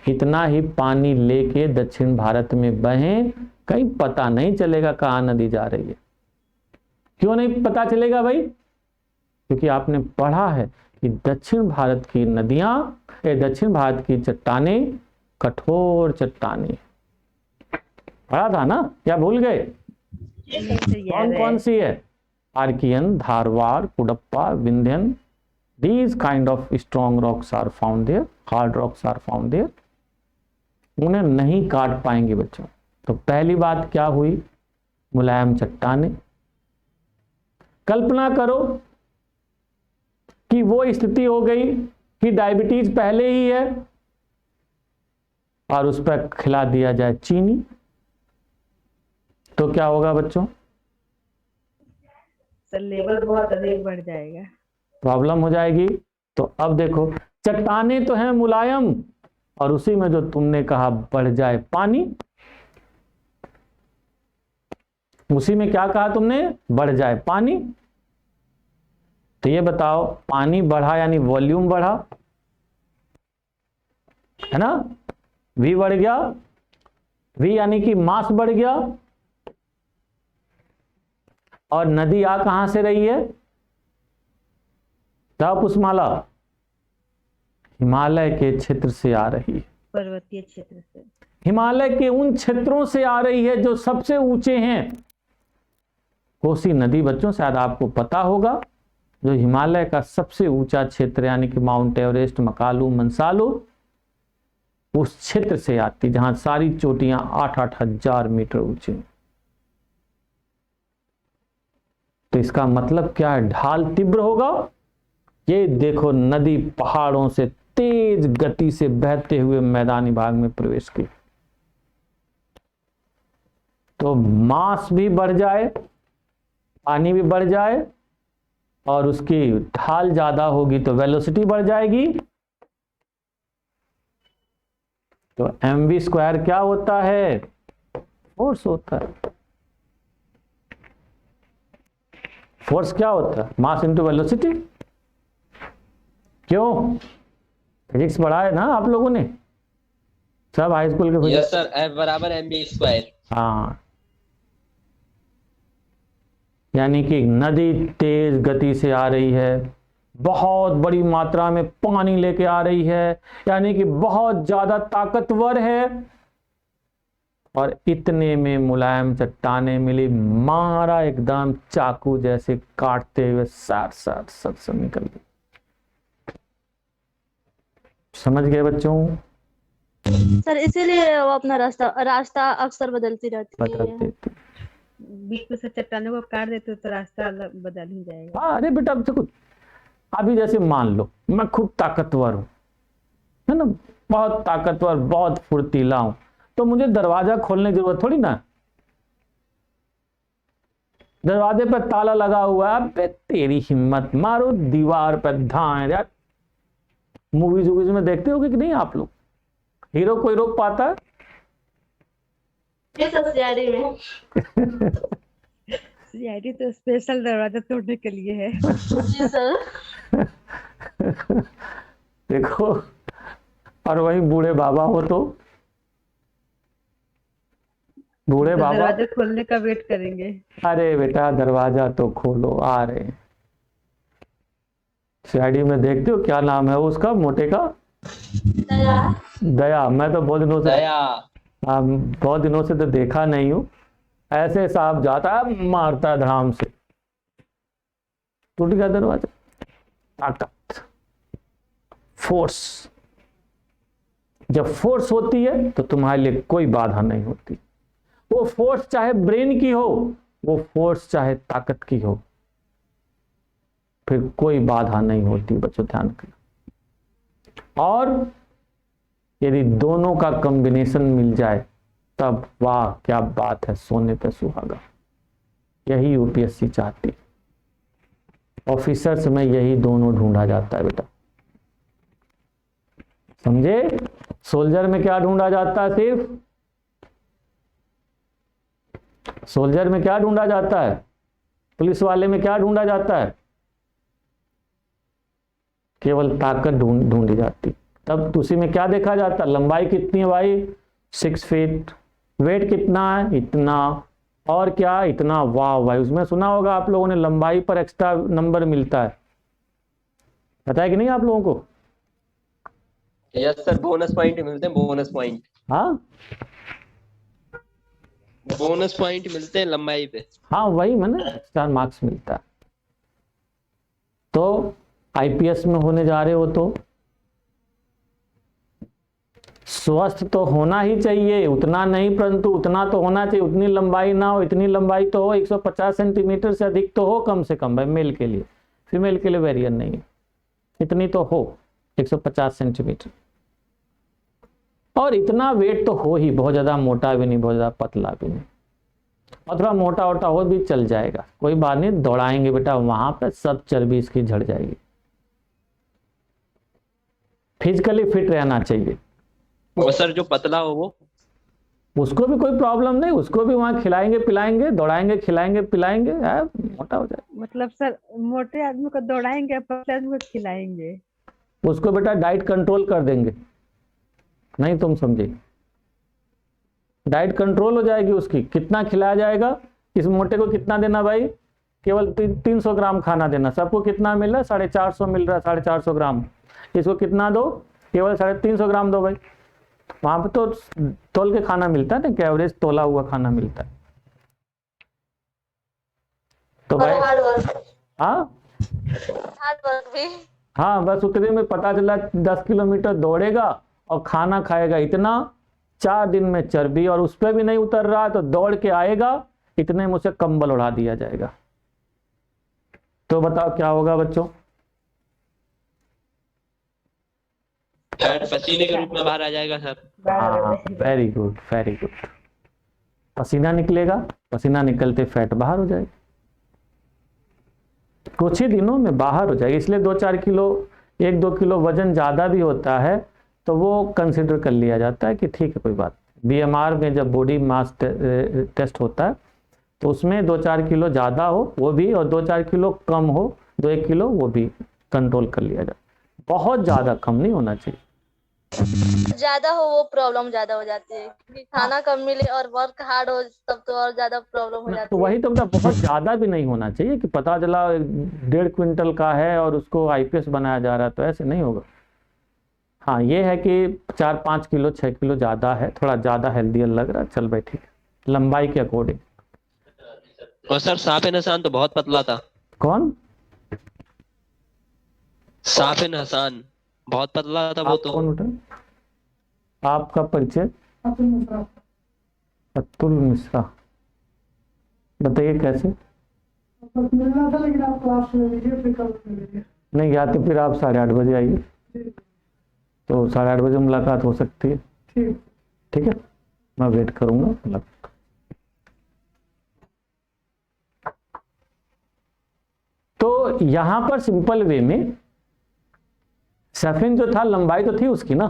इतना ही पानी लेके दक्षिण भारत में बहें, कहीं पता नहीं चलेगा कहाँ नदी जा रही है। क्यों नहीं पता चलेगा भाई? क्योंकि आपने पढ़ा है कि दक्षिण भारत की नदियां, दक्षिण भारत की चट्टानें कठोर चट्टानें, पढ़ा था ना, क्या भूल गए? कौन कौन सी है? Archean, Dharwar, Cuddapah, Vindhyan, these kind of strong rocks are found there, hard rocks are found there। उन्हें नहीं काट पाएंगे बच्चों। तो पहली बात क्या हुई? मुलायम चट्टानें। कल्पना करो कि वो स्थिति हो गई कि डायबिटीज पहले ही है और उस पर खिला दिया जाए चीनी, तो क्या होगा बच्चों? सर लेवल बहुत अधिक बढ़ जाएगा, प्रॉब्लम हो जाएगी। तो अब देखो, चट्टानें तो हैं मुलायम, और उसी में जो तुमने कहा बढ़ जाए पानी, उसी में क्या कहा तुमने, बढ़ जाए पानी। तो ये बताओ, पानी बढ़ा यानी वॉल्यूम बढ़ा, है ना, V बढ़ गया, V यानी कि मास बढ़ गया। और नदी आ कहां से रही है, तपउष्माला हिमालय के क्षेत्र से आ रही है, पर्वतीय क्षेत्र से। हिमालय के उन क्षेत्रों से आ रही है जो सबसे ऊंचे हैं। कोसी नदी बच्चों शायद आपको पता होगा, जो हिमालय का सबसे ऊंचा क्षेत्र यानी कि माउंट एवरेस्ट, मकालू, मंसालू, उस क्षेत्र से आती, जहां सारी चोटियां 8-8 हजार मीटर ऊंची। तो इसका मतलब क्या है, ढाल तीव्र होगा। ये देखो नदी पहाड़ों से तेज गति से बहते हुए मैदानी भाग में प्रवेश की, तो मास भी बढ़ जाए, पानी भी बढ़ जाए, और उसकी ढाल ज्यादा होगी तो वेलोसिटी बढ़ जाएगी। तो mv² क्या होता है, फोर्स होता है। फोर्स क्या होता है, मास इंटू वेलोसिटी। क्यों, फिजिक्स पढ़ा है ना आप लोगों ने, सब हाई स्कूल के यस सर, F बराबर mv²। हाँ, यानी कि नदी तेज गति से आ रही है, बहुत बड़ी मात्रा में पानी लेके आ रही है, यानी कि बहुत ज्यादा ताकतवर है, और इतने में मुलायम चट्टाने मिली, मारा एकदम चाकू जैसे काटते हुए साथ साथ सब निकल गई। समझ गए बच्चों, सर इसीलिए वो अपना रास्ता अक्सर बदलती रहती बता है। देते। बीच में से चट्टानों को काट देते हो तो रास्ता अलग बदल ही जाएगा। हाँ, अरे बेटा अब देखो, अभी जैसे मान लो मैं खूब ताकतवर हूं, है ना, बहुत ताकतवर, बहुत फुर्तीला हूं, तो मुझे दरवाजा खोलने की जरूरत थोड़ी ना। दरवाजे पर ताला लगा हुआ है, अबे तेरी हिम्मत, मारो दीवार पर धाए। यार मूवीज वूवीज में देखते होगे कि नहीं आप लोग, हीरो कोई रोक पाता है? ये सब सीआईडी में। सीआईडी तो स्पेशल दरवाजा तोड़ने के लिए है। जी सर। देखो, और वही बूढ़े बाबा हो तो बूढ़े बाबा, दरवाजा खोलने का वेट करेंगे। अरे बेटा दरवाजा तो खोलो, आ रहे हैं। सीआईडी में देखते हो क्या नाम है उसका, मोटे का, दया। मैं तो बहुत दिनों से, दया। बहुत दिनों से तो देखा नहीं हूं। ऐसे साहब जाता है, मारता है धड़ाम से, टूट गया दरवाजा। ताकत, फोर्स, जब फोर्स होती है तो तुम्हारे लिए कोई बाधा नहीं होती। वो फोर्स चाहे ब्रेन की हो, वो फोर्स चाहे ताकत की हो, फिर कोई बाधा नहीं होती बच्चों, ध्यान रखना। और यदि दोनों का कॉम्बिनेशन मिल जाए तब वाह क्या बात है, सोने पे सुहागा। यही यूपीएससी चाहती है। ऑफिसर्स में यही दोनों ढूंढा जाता है बेटा, समझे। सोल्जर में क्या ढूंढा जाता है, सिर्फ सोल्जर में क्या ढूंढा जाता है, पुलिस वाले में क्या ढूंढा जाता है, केवल ताकत ढूंढी जाती। तब उसी में क्या देखा जाता है, लंबाई कितनी है भाई, 6 फीट, वेट कितना है, इतना, और क्या, इतना। वाह भाई, उसमें सुना होगा आप लोगों ने, लंबाई पर एक्स्ट्रा नंबर मिलता है, पता है कि नहीं आप लोगों को? यस सर, बोनस पॉइंट मिलते हैं, बोनस पॉइंट। हाँ, बोनस पॉइंट मिलते हैं लंबाई पे। हाँ वही मैंने, एक्स्ट्रा मार्क्स मिलता है। तो आईपीएस में होने जा रहे हो तो स्वस्थ तो होना ही चाहिए, उतना नहीं परंतु उतना तो होना चाहिए। उतनी लंबाई ना हो, इतनी लंबाई तो हो, 150 सेंटीमीटर से अधिक तो हो कम से कम भाई, मेल के लिए। फीमेल के लिए वेरिएंट नहीं है, इतनी तो हो 150 सेंटीमीटर, और इतना वेट तो हो ही, बहुत ज्यादा मोटा भी नहीं, बहुत ज्यादा पतला भी नहीं, और थोड़ा मोटा वोटा हो भी चल जाएगा, कोई बात नहीं, दौड़ाएंगे बेटा वहां पे, सब चर्बी इसकी झड़ जाएगी। फिजिकली फिट रहना चाहिए। वो सर जो पतला हो वो उसको भी कोई प्रॉब्लम नहीं, उसको भी वहाँ खिलाएंगे पिलाएंगे, दौड़ाएंगे खिलाएंगे पिलाएंगे, मोटा हो जाए। मतलब सर मोटे आदमी को दौड़ाएंगे, पतले आदमी को खिलाएंगे। उसको बेटा डाइट कंट्रोल कर देंगे, नहीं तुम समझे, डाइट कंट्रोल हो जाएगी उसकी। कितना खिलाया जाएगा, इस मोटे को कितना देना भाई, केवल 300 ग्राम खाना देना। सबको कितना मिल रहा है, 450 मिल रहा है, 450 ग्राम। इसको कितना दो, केवल 350 ग्राम दो भाई। वहां पे तो तोल के खाना मिलता है ना, कि एवरेज तोला हुआ खाना मिलता है। तो भाई हाँ हाँ, बस उतने में पता चला 10 किलोमीटर दौड़ेगा और खाना खाएगा इतना, 4 दिन में चर्बी, और उस पर भी नहीं उतर रहा तो दौड़ के आएगा, इतने में उसे कंबल उड़ा दिया जाएगा। तो बताओ क्या होगा बच्चों? फैट पसीने के रूप में बाहर आ जाएगा सर। हाँ, वेरी गुड वेरी गुड। पसीना निकलेगा, पसीना निकलते फैट बाहर हो जाएगा, कुछ ही दिनों में बाहर हो जाएगी। इसलिए 2-4 किलो 1-2 किलो वजन ज्यादा भी होता है तो वो कंसिडर कर लिया जाता है कि ठीक है कोई बात। बीएमआर में जब बॉडी मास टेस्ट होता है तो उसमें 2-4 किलो ज़्यादा हो वो भी, और 2-4 किलो कम हो, 2-1 किलो वो भी कंट्रोल कर लिया जाता है। बहुत ज़्यादा कम नहीं होना चाहिए। ज्यादा हो वो प्रॉब्लम ज्यादा हो जाती है, क्योंकि खाना कम मिले और वर्क हार्ड हो तब तो और ज्यादा प्रॉब्लम हो जाती तो है। वही तो मतलब बहुत ज़्यादा भी नहीं होना चाहिए कि पता चला 1.5 क्विंटल का है और उसको आईपीएस बनाया जा रहा है, तो ऐसे नहीं होगा। हाँ ये है कि 4-5 किलो 6 किलो ज़्यादा है, थोड़ा ज़्यादा हेल्दी लग रहा है, चल भाई ठीक है, लंबाई के अकॉर्डिंग। और सर साफिन हसान तो बहुत पतला था। कौन? साफिन हसान बहुत पतला था वो आप तो। कौन उठा? आपका परिचय? अतुल मिश्रा। बताइए कैसे? मिलना था लेकिन आप क्लास में लीजिए, फिर कल मिलेंगे। नहीं, या तो फिर आप 8:30 बजे आइए, तो 8:30 बजे मुलाकात हो सकती है। ठीक है, मैं वेट करूंगा। तो यहां पर सिंपल वे में सफिन जो था, लंबाई तो थी उसकी ना,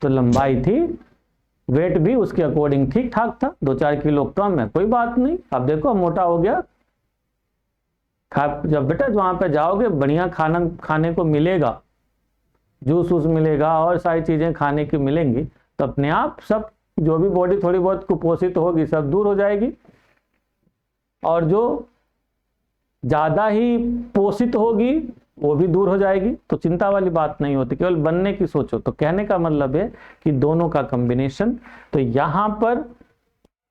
तो लंबाई थी, वेट भी उसके अकॉर्डिंग ठीक ठाक था, 2-4 किलो कम है, कोई बात नहीं। अब देखो मोटा हो गया, जब बेटा वहां पे जाओगे बढ़िया खाना खाने को मिलेगा, जूस वूस मिलेगा और सारी चीजें खाने की मिलेंगी, तो अपने आप सब जो भी बॉडी थोड़ी बहुत कुपोषित होगी सब दूर हो जाएगी, और जो ज्यादा ही पोषित होगी वो भी दूर हो जाएगी। तो चिंता वाली बात नहीं होती, केवल बनने की सोचो। तो कहने का मतलब है कि दोनों का कॉम्बिनेशन। तो यहाँ पर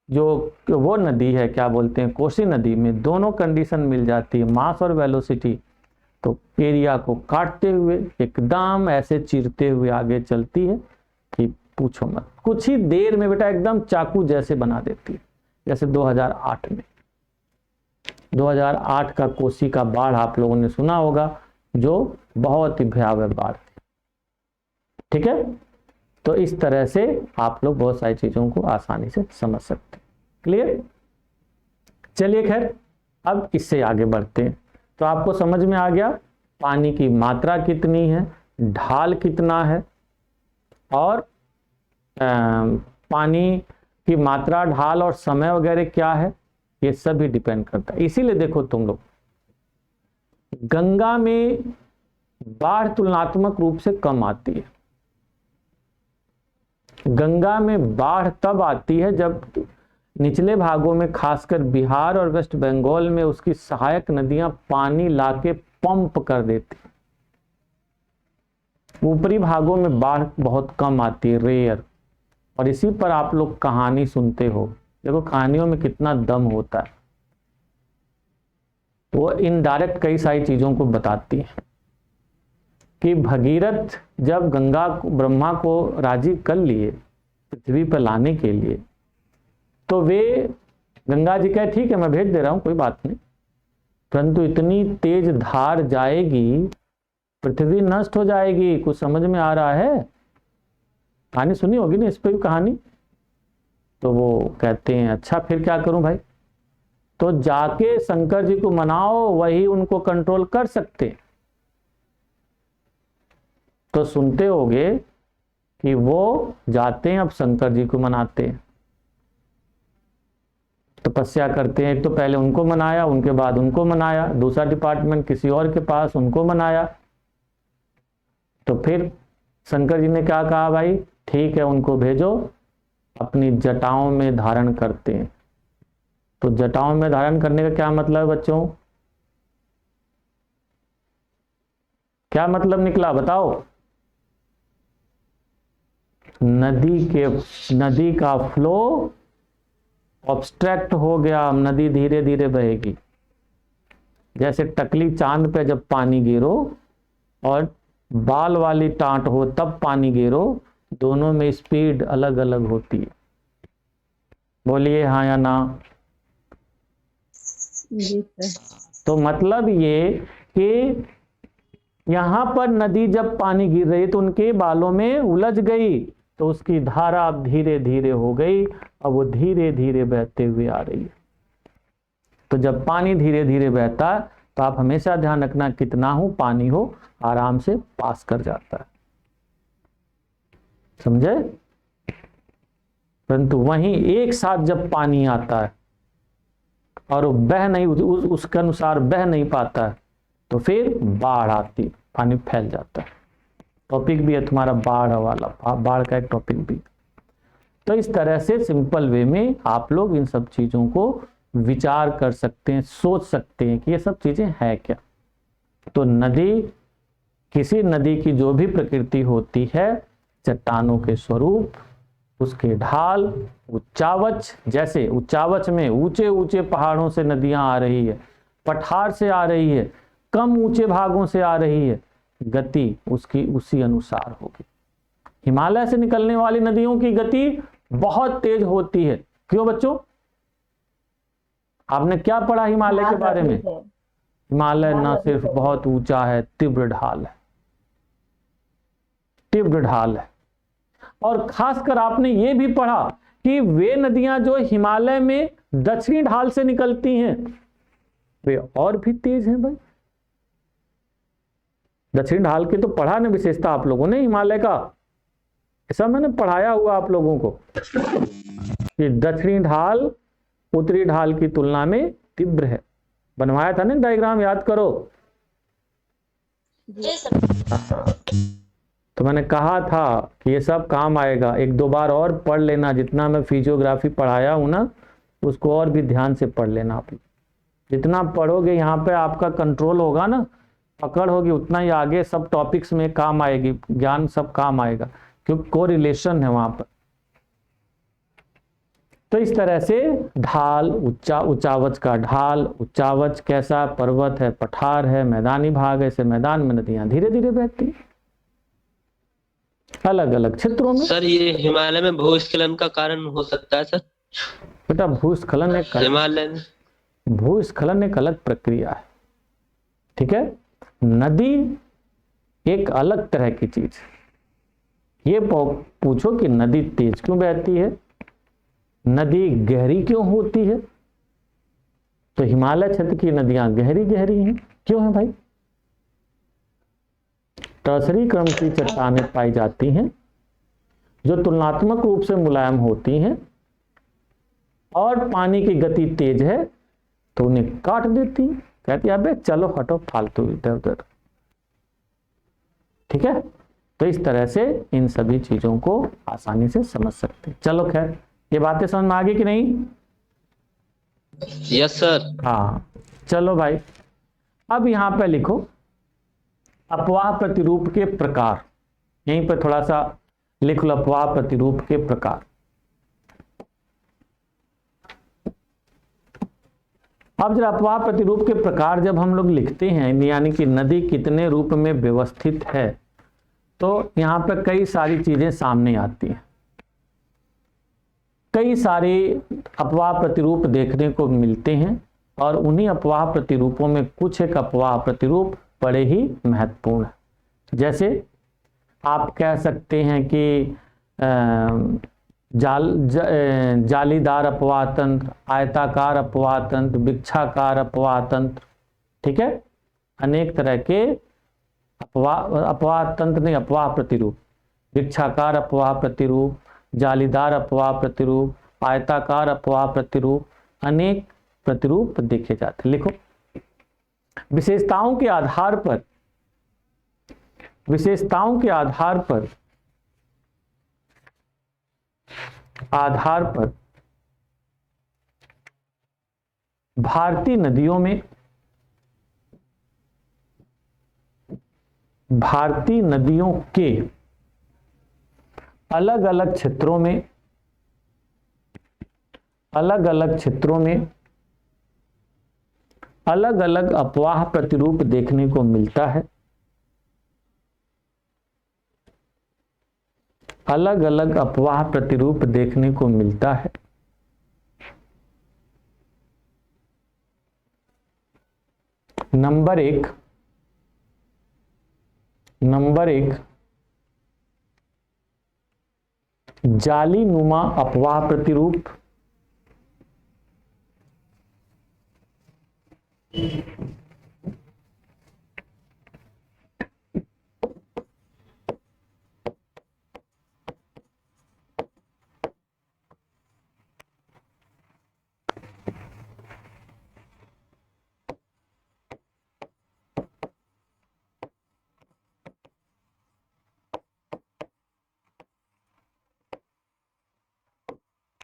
जो वो नदी है, क्या बोलते हैं, कोसी नदी में दोनों कंडीशन मिल जाती है, मास और वेलोसिटी। तो एरिया को काटते हुए एकदम ऐसे चीरते हुए आगे चलती है कि पूछो मत, कुछ ही देर में बेटा एकदम चाकू जैसे बना देती है। जैसे 2008 में 2008 का कोसी का बाढ़ आप लोगों ने सुना होगा, जो बहुत ही भयावह बाढ़ थी। ठीक है, तो इस तरह से आप लोग बहुत सारी चीजों को आसानी से समझ सकते हैं। क्लियर? चलिए खैर, अब इससे आगे बढ़ते हैं। तो आपको समझ में आ गया पानी की मात्रा कितनी है, ढाल कितना है, और पानी की मात्रा, ढाल और समय वगैरह क्या है, ये सब भी डिपेंड करता है। इसीलिए देखो तुम लोग, गंगा में बाढ़ तुलनात्मक रूप से कम आती है। गंगा में बाढ़ तब आती है जब निचले भागों में, खासकर बिहार और वेस्ट बंगाल में, उसकी सहायक नदियां पानी लाके पंप कर देती। ऊपरी भागों में बाढ़ बहुत कम आती है, रेयर। और इसी पर आप लोग कहानी सुनते हो, देखो कहानियों में कितना दम होता है। वो इनडायरेक्ट कई सारी चीजों को बताती है कि भगीरथ जब गंगा को, ब्रह्मा को राजी कर लिए पृथ्वी पर लाने के लिए, तो वे, गंगा जी कहे ठीक है मैं भेज दे रहा हूं, कोई बात नहीं, परंतु इतनी तेज धार जाएगी पृथ्वी नष्ट हो जाएगी। कुछ समझ में आ रहा है? कहानी सुनी होगी ना इस पे भी कहानी। तो वो कहते हैं अच्छा फिर क्या करूं भाई? तो जाके शंकर जी को मनाओ, वही उनको कंट्रोल कर सकते। तो सुनते होगे कि वो जाते हैं अब शंकर जी को मनाते हैं, तपस्या करते हैं। एक तो पहले उनको मनाया, उनके बाद उनको मनाया, दूसरा डिपार्टमेंट किसी और के पास, उनको मनाया। तो फिर शंकर जी ने क्या कहा, भाई ठीक है उनको भेजो, अपनी जटाओं में धारण करते हैं। तो जटाओं में धारण करने का क्या मतलब है बच्चों, क्या मतलब निकला बताओ? नदी का फ्लो ऑब्स्ट्रैक्ट हो गया, नदी धीरे धीरे बहेगी। जैसे टकली चांद पे जब पानी गिरो और बाल वाली टाट हो तब पानी गिरो, दोनों में स्पीड अलग अलग होती है। बोलिए हाँ या ना? जी सर। तो मतलब ये कि यहां पर नदी जब पानी गिर रही तो उनके बालों में उलझ गई, तो उसकी धारा अब धीरे धीरे हो गई, अब वो धीरे धीरे बहते हुए आ रही है। तो जब पानी धीरे धीरे बहता है तो आप हमेशा ध्यान रखना, कितना हो पानी हो आराम से पास कर जाता है, समझे? परंतु वहीं एक साथ जब पानी आता है और वो बह नहीं, उसके अनुसार बह नहीं पाता है, तो फिर बाढ़ आती, पानी फैल जाता है। टॉपिक भी है तुम्हारा बाढ़ वाला, बाढ़ का एक टॉपिक भी। तो इस तरह से सिंपल वे में आप लोग इन सब चीजों को विचार कर सकते हैं, सोच सकते हैं कि ये सब चीजें हैं क्या। तो नदी, किसी नदी की जो भी प्रकृति होती है, चट्टानों के स्वरूप, उसके ढाल, उच्चावच, जैसे उच्चावच में ऊंचे ऊंचे पहाड़ों से नदियां आ रही है, पठार से आ रही है, कम ऊंचे भागों से आ रही है, गति उसकी उसी अनुसार होगी। हिमालय से निकलने वाली नदियों की गति बहुत तेज होती है। क्यों बच्चों? आपने क्या पढ़ा हिमालय के बारे में? हिमालय न सिर्फ बहुत ऊंचा है, तीव्र ढाल है, तीव्र ढाल है। और खासकर आपने ये भी पढ़ा कि वे नदियां जो हिमालय में दक्षिणी ढाल से निकलती हैं, वे और भी तेज हैं भाई। दक्षिण ढाल की तो पढ़ा ना विशेषता आप लोगों ने हिमालय का, ऐसा मैंने पढ़ाया हुआ आप लोगों को कि दक्षिणी ढाल उत्तरी ढाल की तुलना में तीव्र है। बनवाया था ना डायग्राम, याद करो। तो मैंने कहा था कि ये सब काम आएगा, एक दो बार और पढ़ लेना, जितना मैं फिजियोग्राफी पढ़ाया हूं ना उसको और भी ध्यान से पढ़ लेना आप। जितना पढ़ोगे यहाँ पे आपका कंट्रोल होगा ना, पकड़ होगी, उतना ही आगे सब टॉपिक्स में काम आएगी, ज्ञान सब काम आएगा, क्योंकि कोरिलेशन है वहां पर। तो इस तरह से ढाल, उच्चावच का ढाल, उच्चावच कैसा पर्वत है, पठार है, मैदानी भाग है, ऐसे मैदान में नदियां धीरे धीरे बहती अलग अलग क्षेत्रों में। सर ये हिमालय में भूस्खलन का कारण हो सकता है सर? बेटा भूस्खलन एक अलग प्रक्रिया है, ठीक है। नदी एक अलग तरह की चीज है। ये पूछो कि नदी तेज क्यों बहती है, नदी गहरी क्यों होती है? तो हिमालय क्षेत्र की नदियां गहरी गहरी हैं, क्यों है भाई? टर्सरी क्रम की चट्टानें पाई जाती हैं जो तुलनात्मक रूप से मुलायम होती हैं और पानी की गति तेज है, तो उन्हें काट देती, कहती अबे चलो हटो फालतू इधर उधर, ठीक है। तो इस तरह से इन सभी चीजों को आसानी से समझ सकते हैं। चलो खैर, ये बातें समझ में आ गई कि नहीं? Yes sir. हाँ चलो भाई, अब यहां पे लिखो अपवाह प्रतिरूप के प्रकार। यहीं पर थोड़ा सा लिख लो, अपवाह प्रतिरूप के प्रकार। अब जब अपवाह प्रतिरूप के प्रकार जब हम लोग लिखते हैं, यानी कि नदी कितने रूप में व्यवस्थित है, तो यहां पर कई सारी चीजें सामने आती हैं। कई सारे अपवाह प्रतिरूप देखने को मिलते हैं और उन्हीं अपवाह प्रतिरूपों में कुछ एक अपवाह प्रतिरूप बड़े ही महत्वपूर्ण है। जैसे आप कह सकते हैं कि जालीदार अपवाह तंत्र, आयताकार अपवाह तंत्र, वृक्षाकार अपवाह तंत्र, ठीक है। अनेक तरह के अपवाह तंत्र नहीं, अपवाह प्रतिरूप। वृक्षाकार अपवाह प्रतिरूप, जालीदार अपवाह प्रतिरूप, आयताकार अपवाह प्रतिरूप, अनेक प्रतिरूप देखे जाते। लिखो, विशेषताओं के आधार पर भारतीय नदियों के अलग अलग क्षेत्रों में अलग अलग अपवाह प्रतिरूप देखने को मिलता है। अलग अलग अपवाह प्रतिरूप देखने को मिलता है। नंबर एक, जालीनुमा अपवाह प्रतिरूप।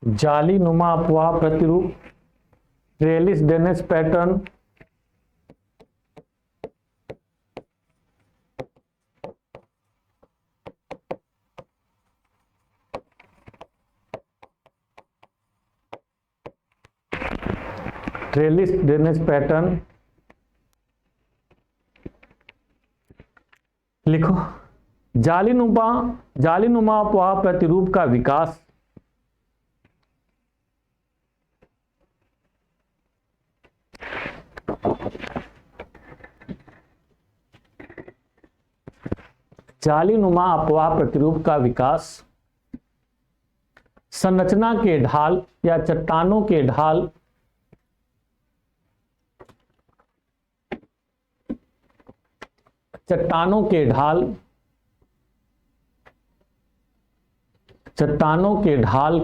जालीनुमा अपवाह प्रतिरूप, trellis drainage pattern, trellis drainage pattern. लिखो, जालीनुमा अपवाह प्रतिरूप का विकास जालीनुमा अपवाह प्रतिरूप का विकास संरचना के ढाल या चट्टानों के ढाल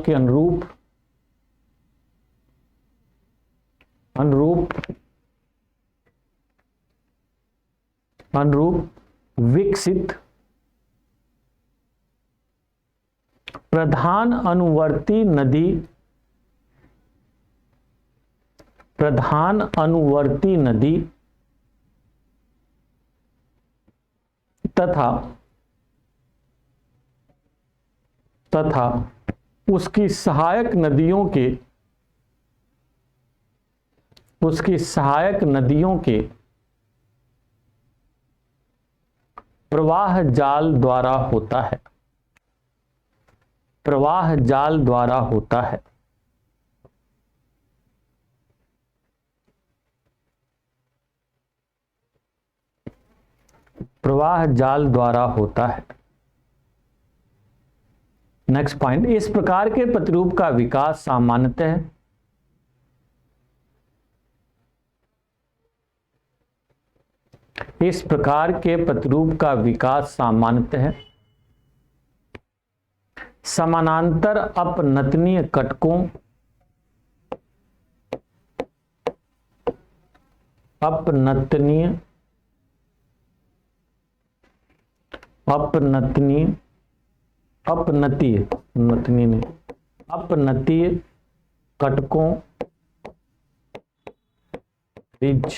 के अनुरूप विकसित प्रधान अनुवर्ती नदी तथा उसकी सहायक नदियों के प्रवाह जाल द्वारा होता है। प्रवाह जाल द्वारा होता है। प्रवाह जाल द्वारा होता है। नेक्स्ट पॉइंट, इस प्रकार के प्रतिरूप का विकास सामान्यतः समानांतर अपनतनीय कटकों अपनतीय कटकों रिज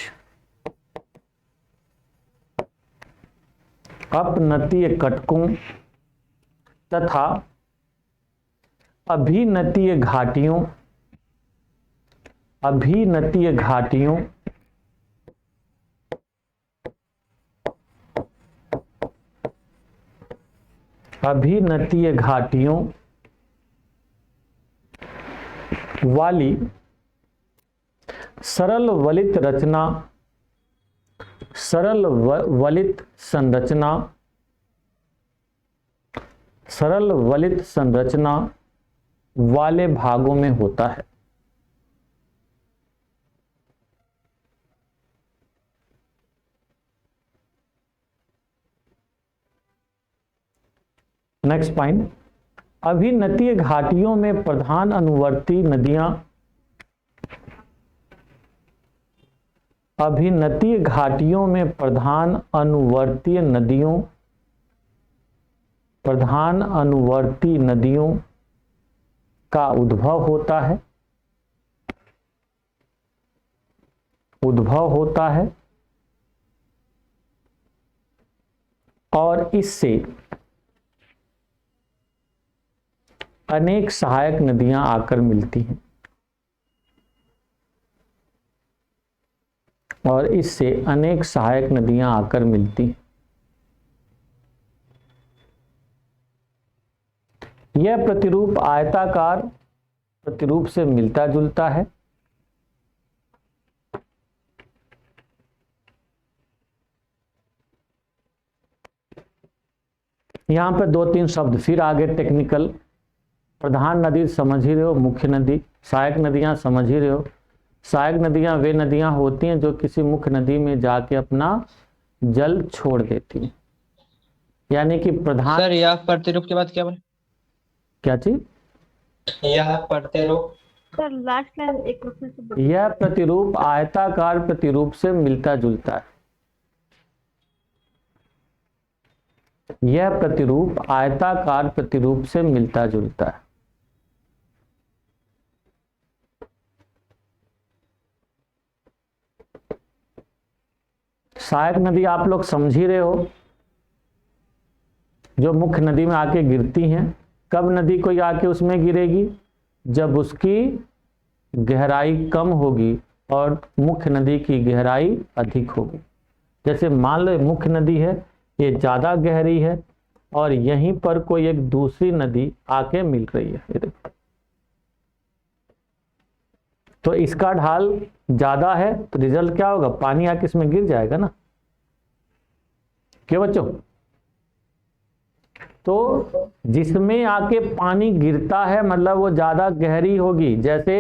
अपनतीय कटकों तथा अभिनतीय घाटियों वाली सरल वलित संरचना वाले भागों में होता है। नेक्स्ट पॉइंट, अभिनतीय घाटियों में प्रधान अनुवर्ती नदियां, अभिनतीय घाटियों में प्रधान अनुवर्ती नदियों का उद्भव होता है और इससे अनेक सहायक नदियां आकर मिलती हैं यह प्रतिरूप आयताकार प्रतिरूप से मिलता जुलता है। यहां पे 2-3 शब्द फिर आगे टेक्निकल, प्रधान नदी समझ ही रहे हो, मुख्य नदी, सहायक नदियां समझ ही रहे हो। सहायक नदियां वे नदियां होती हैं जो किसी मुख्य नदी में जाके अपना जल छोड़ देती हैं, यानी कि प्रधान। सर यह प्रतिरूप के बाद क्या बने? क्या चीज? यह प्रतिरूप, सर लास्ट लाइन एक बार फिर से बोलिए। यह प्रतिरूप आयताकार प्रतिरूप से मिलता जुलता है। यह प्रतिरूप आयताकार प्रतिरूप से मिलता जुलता है। सहायक नदी आप लोग समझ ही रहे हो, जो मुख्य नदी में आके गिरती हैं। कब नदी कोई आके उसमें गिरेगी? जब उसकी गहराई कम होगी और मुख्य नदी की गहराई अधिक होगी। जैसे मान लो मुख्य नदी है, ये ज़्यादा गहरी है और यहीं पर कोई एक दूसरी नदी आके मिल रही है, ये देखो, तो इसका ढाल ज़्यादा है तो रिजल्ट क्या होगा? पानी आके इसमें गिर जाएगा ना, क्यों बच्चों? तो जिसमें आके पानी गिरता है मतलब वो ज़्यादा गहरी होगी। जैसे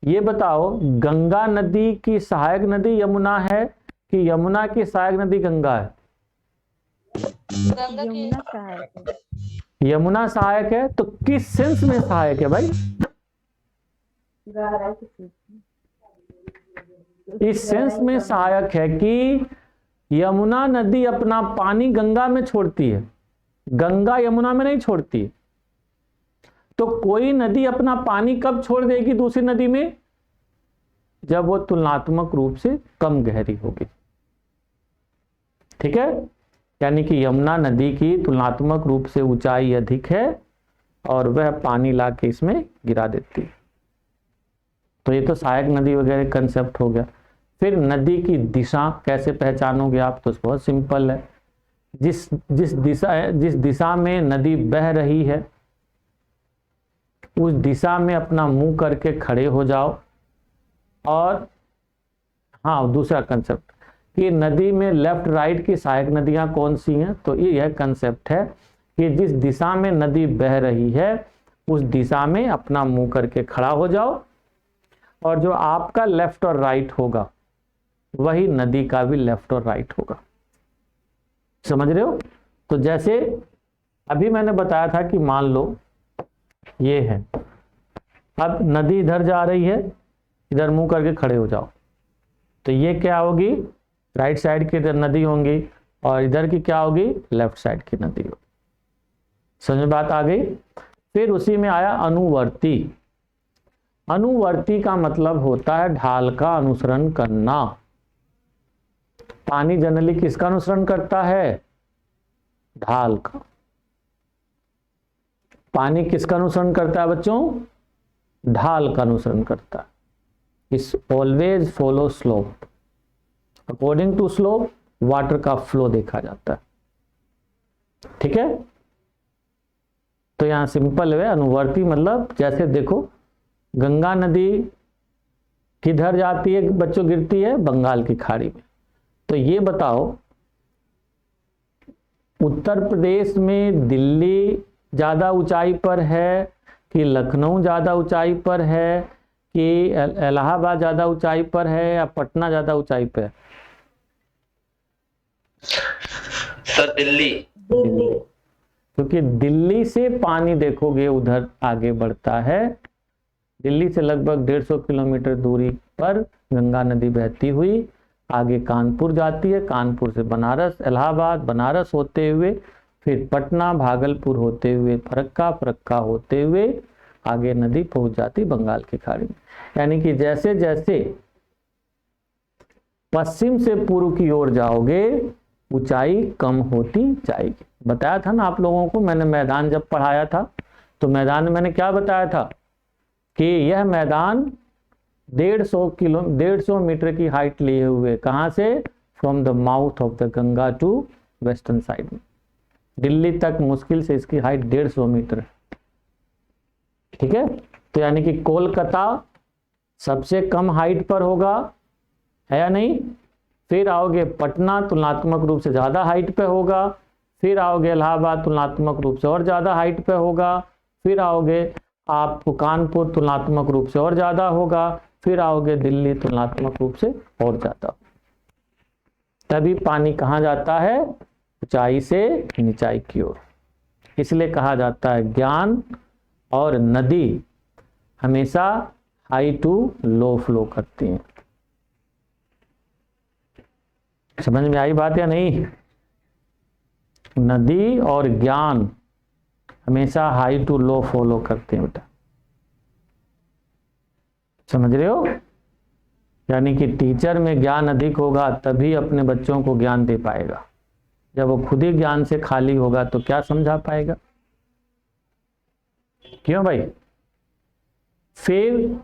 ये बताओ, गंगा नदी की सहायक नदी यमुना है कि यमुना की सहायक नदी गंगा है? गंगा की यमुना सहायक है। तो किस सेंस में सहायक है भाई? इस सेंस में सहायक है कि यमुना नदी अपना पानी गंगा में छोड़ती है, गंगा यमुना में नहीं छोड़ती। तो कोई नदी अपना पानी कब छोड़ देगी दूसरी नदी में? जब वो तुलनात्मक रूप से कम गहरी होगी। ठीक है, यानी कि यमुना नदी की तुलनात्मक रूप से ऊंचाई अधिक है और वह पानी ला के इसमें गिरा देती है। तो ये तो सहायक नदी वगैरह कंसेप्ट हो गया। फिर नदी की दिशा कैसे पहचानोगे आप? तो बहुत सिंपल है, जिस दिशा में नदी बह रही है उस दिशा में अपना मुंह करके खड़े हो जाओ। और हाँ, दूसरा कंसेप्ट कि नदी में लेफ्ट राइट की सहायक नदियां कौन सी हैं? तो ये यह कंसेप्ट है कि जिस दिशा में नदी बह रही है उस दिशा में अपना मुंह करके खड़ा हो जाओ, और जो आपका लेफ्ट और राइट होगा वही नदी का भी लेफ्ट और राइट होगा। समझ रहे हो? तो जैसे अभी मैंने बताया था कि मान लो ये है, अब नदी इधर जा रही है, इधर मुंह करके खड़े हो जाओ, तो ये क्या होगी? राइट साइड की नदी होंगी और इधर की क्या होगी? लेफ्ट साइड की नदी होगी। समझ में बात आ गई? फिर उसी में आया अनुवर्ती। अनुवर्ती का मतलब होता है ढाल का अनुसरण करना। पानी जनरली किसका अनुसरण करता है? ढाल का। पानी किसका अनुसरण करता है बच्चों? ढाल का अनुसरण करता है। इस always follow slope. According to slope water का फ्लो देखा जाता है। ठीक है, तो यहां सिंपल है अनुवर्ती मतलब, जैसे देखो गंगा नदी किधर जाती है बच्चों? गिरती है बंगाल की खाड़ी में। तो ये बताओ, उत्तर प्रदेश में दिल्ली ज़्यादा ऊंचाई पर है कि लखनऊ ज़्यादा ऊंचाई पर है कि इलाहाबाद ज़्यादा ऊंचाई पर है या पटना ज़्यादा ऊंचाई पर है? सर दिल्ली। क्योंकि दिल्ली से पानी देखोगे उधर आगे बढ़ता है। दिल्ली से लगभग 150 किलोमीटर दूरी पर गंगा नदी बहती हुई आगे कानपुर जाती है, कानपुर से बनारस, इलाहाबाद, बनारस होते हुए फिर पटना, भागलपुर होते हुए फरक्का, फरक्का होते हुए आगे नदी पहुंच जाती बंगाल की खाड़ी में। यानी कि जैसे जैसे पश्चिम से पूर्व की ओर जाओगे ऊंचाई कम होती जाएगी। बताया था ना आप लोगों को मैंने, मैदान जब पढ़ाया था तो मैदान में मैंने क्या बताया था कि यह मैदान 150 मीटर की हाइट लिए हुए, कहां से, from the mouth of the Ganga to western side में, दिल्ली तक मुश्किल से इसकी हाइट 150 मीटर है। ठीक है, तो यानी कि कोलकाता सबसे कम हाइट पर होगा, है या नहीं। फिर आओगे पटना, तुलनात्मक रूप से ज़्यादा हाइट पे होगा। फिर आओगे इलाहाबाद, तुलनात्मक रूप से और ज़्यादा हाइट पे होगा। फिर आओगे आपको कानपुर, तुलनात्मक रूप से और ज़्यादा होगा। फिर आओगे दिल्ली, तुलनात्मक रूप से और ज़्यादा। तभी पानी कहाँ जाता है, ऊंचाई से निचाई की ओर। इसलिए कहा जाता है ज्ञान और नदी हमेशा हाई टू लो फ्लो करती हैं। समझ में आई बात या नहीं। नदी और ज्ञान हमेशा हाई टू लो फॉलो करते हैं बेटा, समझ रहे हो। यानी कि टीचर में ज्ञान अधिक होगा तभी अपने बच्चों को ज्ञान दे पाएगा। जब वो खुद ही ज्ञान से खाली होगा तो क्या समझा पाएगा, क्यों भाई। फिर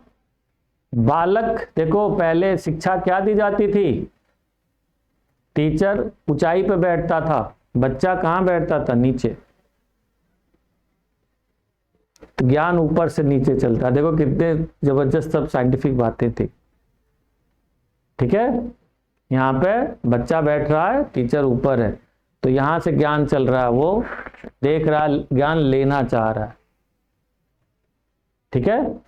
बालक देखो, पहले शिक्षा क्या दी जाती थी, टीचर ऊंचाई पे बैठता था, बच्चा कहां बैठता था, नीचे। तो ज्ञान ऊपर से नीचे चलता। देखो कितने जबरदस्त सब साइंटिफिक बातें थी। ठीक है, यहाँ पे बच्चा बैठ रहा है, टीचर ऊपर है, तो यहां से ज्ञान चल रहा है, वो देख रहा है, ज्ञान लेना चाह रहा है। ठीक है,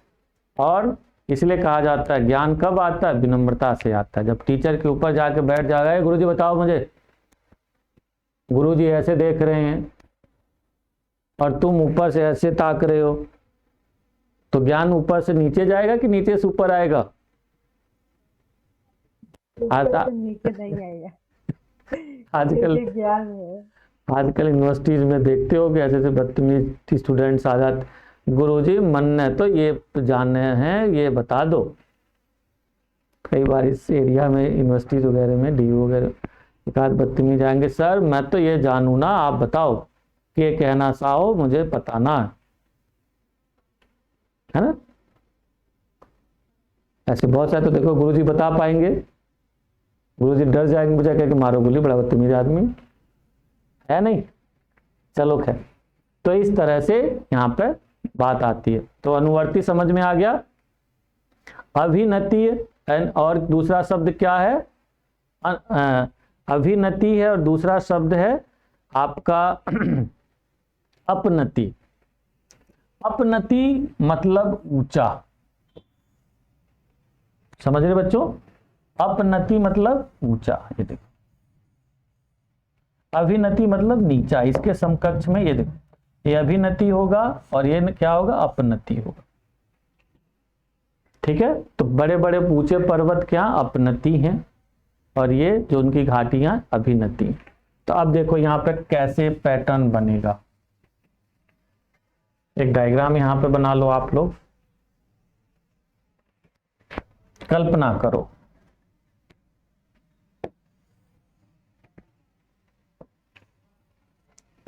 और इसलिए कहा जाता है ज्ञान कब आता है, विनम्रता से आता है। जब टीचर के ऊपर जाके बैठ जाएगा, गुरुजी बताओ मुझे, गुरुजी ऐसे देख रहे हैं और तुम ऊपर से ऐसे ताक रहे हो, तो ज्ञान ऊपर से नीचे जाएगा कि नीचे से ऊपर आएगा। नीचे नहीं आएगा। आजकल यूनिवर्सिटीज में देखते हो कि ऐसे ऐसे बदतमीज स्टूडेंट्स आ जाते, गुरुजी मन ने तो ये जानने हैं, ये बता दो। कई बार इस एरिया में यूनिवर्सिटीज वगैरह में डीयू वगैरह एक आध बदतमीज आएंगे, सर मैं तो ये जानू ना, आप बताओ कि ये कहना सा हो, मुझे पता ना है ना। ऐसे बहुत सारे तो देखो गुरुजी बता पाएंगे, गुरुजी डर जाएंगे, मुझे कह के मारो गोली, बड़ा बदतमीज आदमी है नहीं। चलो खैर, तो इस तरह से यहाँ पे बात आती है। तो अनुवर्ती समझ में आ गया। अभिनति और दूसरा शब्द क्या है, अभिनति है और दूसरा शब्द है आपका अपनति। अपनति मतलब ऊंचा, समझ रहे बच्चों। अपनति मतलब ऊंचा, ये देखो। अभिनति मतलब नीचा, इसके समकक्ष में ये देखो, ये अभिनति होगा और ये क्या होगा, अपनति होगा। ठीक है, तो बड़े बड़े ऊंचे पर्वत क्या अपनति हैं और ये जो उनकी घाटियां अभिनति। तो अब देखो यहाँ पे कैसे पैटर्न बनेगा, एक डायग्राम यहाँ पे बना लो आप लोग, कल्पना करो।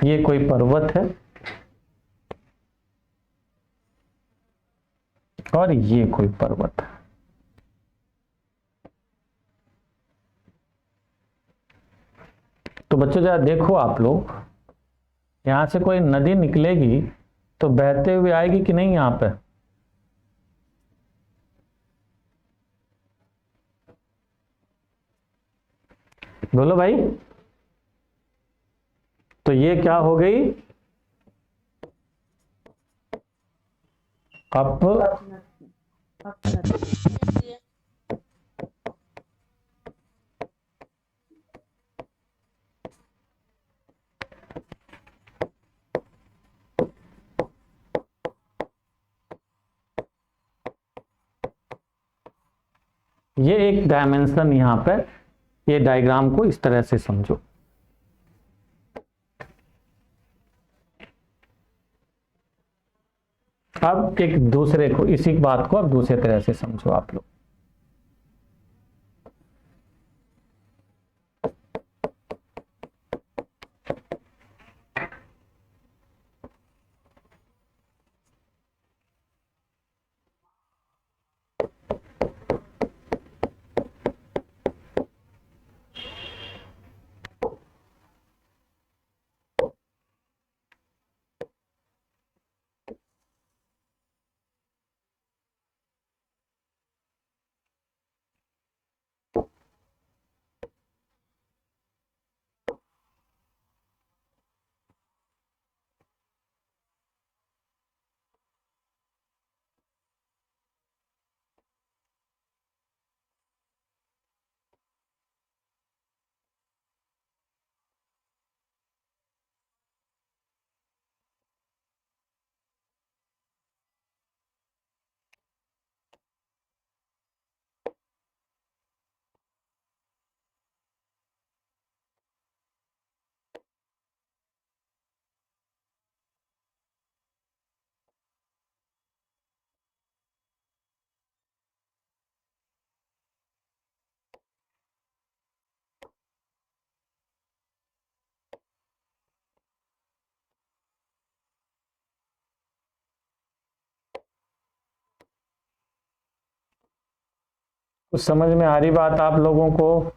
ये कोई पर्वत है और ये कोई पर्वत है। तो बच्चों जरा देखो आप लोग, यहां से कोई नदी निकलेगी तो बहते हुए आएगी कि नहीं यहां पे, बोलो भाई। तो ये क्या हो गई, ये एक डायमेंशन यहाँ पर, ये डायग्राम को इस तरह से समझो। अब एक दूसरे को, इसी बात को अब दूसरे तरह से समझो आप लोग। कुछ समझ में आ रही बात आप लोगों को?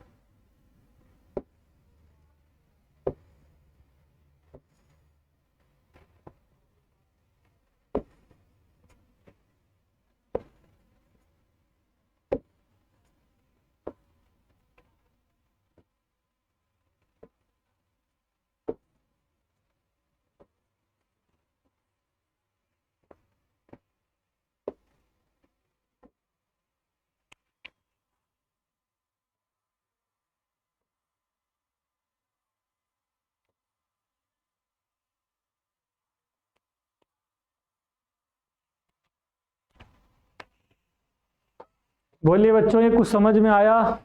बोलिए बच्चों, ये कुछ समझ में आया?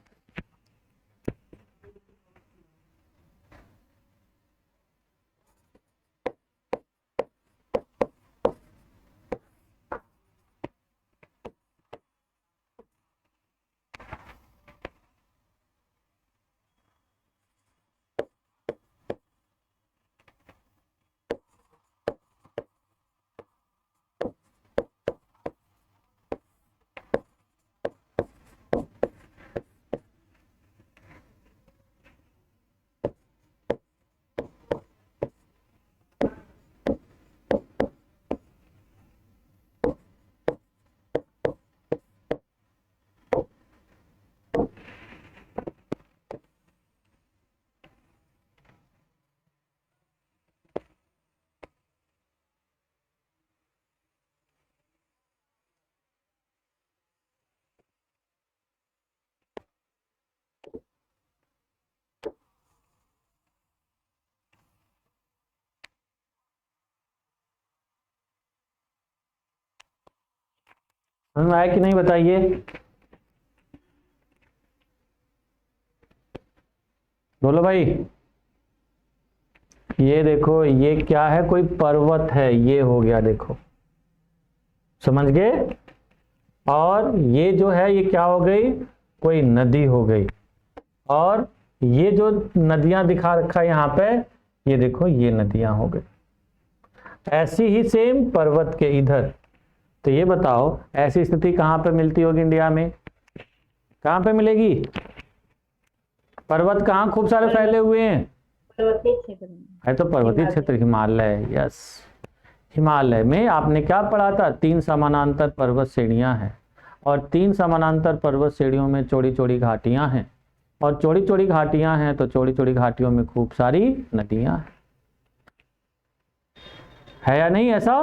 समझ में आया कि नहीं बताइए? बोलो भाई। ये देखो, ये क्या है? कोई पर्वत है, ये हो गया, देखो, समझ गए? और ये जो है ये क्या हो गई? कोई नदी हो गई। और ये जो नदियां दिखा रखा है यहाँ पे, ये देखो, ये नदियां हो गई। ऐसी ही सेम पर्वत के इधर। तो ये बताओ, ऐसी स्थिति कहाँ पे मिलती होगी इंडिया में? कहाँ पे मिलेगी? पर्वत कहाँ खूब सारे फैले हुए हैं? पर्वतीय क्षेत्र में है तो पर्वतीय क्षेत्र, हिमालय। यस, हिमालय में आपने क्या पढ़ा था? 3 समानांतर पर्वत श्रेणियां हैं, और 3 समानांतर पर्वत श्रेणियों में चौड़ी चौड़ी घाटियां हैं, और चौड़ी चौड़ी घाटियां हैं तो चौड़ी चौड़ी घाटियों में खूब सारी नदियां हैं। है या नहीं ऐसा?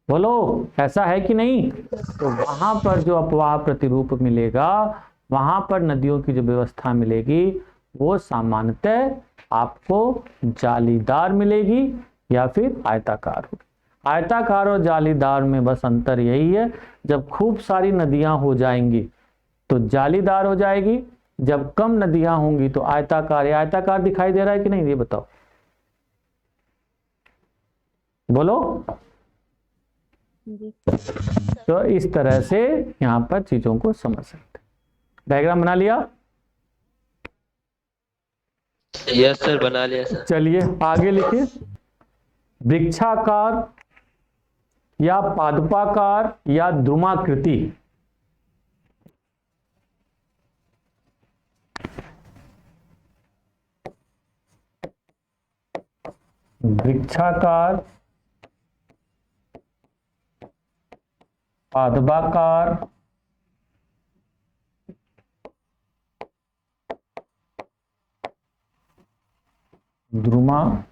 बोलो, ऐसा है कि नहीं? तो वहां पर जो अपवाह प्रतिरूप मिलेगा, वहां पर नदियों की जो व्यवस्था मिलेगी, वो सामान्यतः आपको जालीदार मिलेगी या फिर आयताकार होगी। आयताकार और जालीदार में बस अंतर यही है, जब खूब सारी नदियां हो जाएंगी तो जालीदार हो जाएगी, जब कम नदियां होंगी तो आयताकार। या आयताकार दिखाई दे रहा है कि नहीं, ये बताओ, बोलो। जी। तो इस तरह से यहां पर चीजों को समझ सकते। डायग्राम बना लिया? यस सर, बना लिया सर। चलिए आगे लिखिए। वृक्षाकार या पादपाकार या द्रुमाकृति। वृक्षाकार, पादपाकार, द्रुमाकृतिक,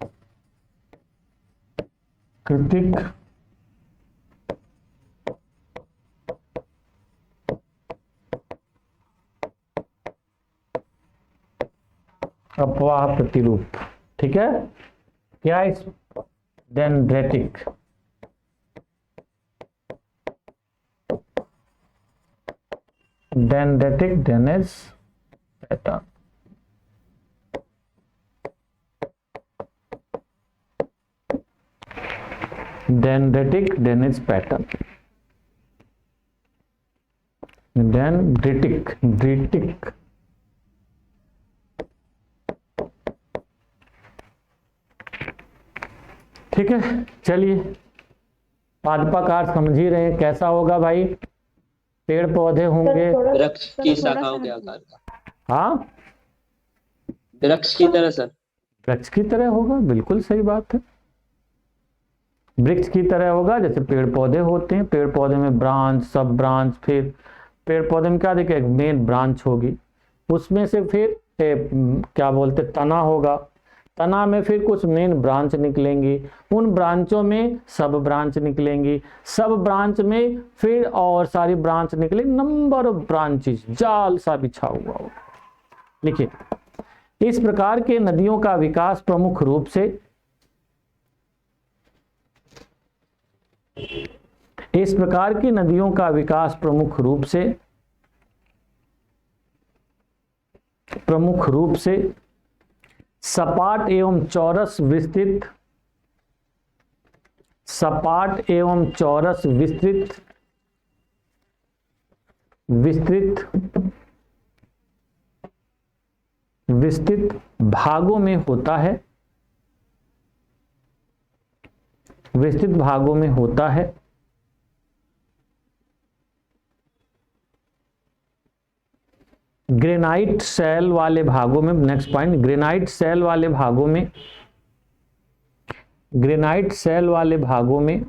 अपवाह प्रतिरूप। ठीक है, क्या इस dendritic, dendritic drainage pattern. Dendritic drainage pattern, dendritic, ड्रेटिक। ठीक है, चलिए पादपाकार समझ ही रहे हैं कैसा होगा भाई, पेड़ पौधे होंगे। वृक्ष की शाखाओं के आकार का। हाँ, वृक्ष की तरह सर। वृक्ष की तरह होगा, बिल्कुल सही बात है। वृक्ष की तरह होगा, जैसे पेड़ पौधे होते हैं, पेड़ पौधे में ब्रांच, सब ब्रांच, फिर पेड़ पौधे में क्या देखिए, एक मेन ब्रांच होगी, उसमें से फिर क्या बोलते तना होगा, तना में फिर कुछ मेन ब्रांच निकलेंगी, उन ब्रांचों में सब ब्रांच निकलेंगी, सब ब्रांच में फिर और सारी ब्रांच निकलेंगी, नंबर ऑफ ब्रांचेस, जाल सा बिछा हुआ होगा। लिखिए, इस प्रकार के नदियों का विकास प्रमुख रूप से इस प्रकार की नदियों का विकास प्रमुख रूप से सपाट एवं चौरस विस्तृत, सपाट एवं चौरस विस्तृत भागों में होता है, विस्तृत भागों में होता है। ग्रेनाइट सेल वाले भागों में, नेक्स्ट पॉइंट, ग्रेनाइट सेल वाले भागों में, ग्रेनाइट सेल वाले भागों में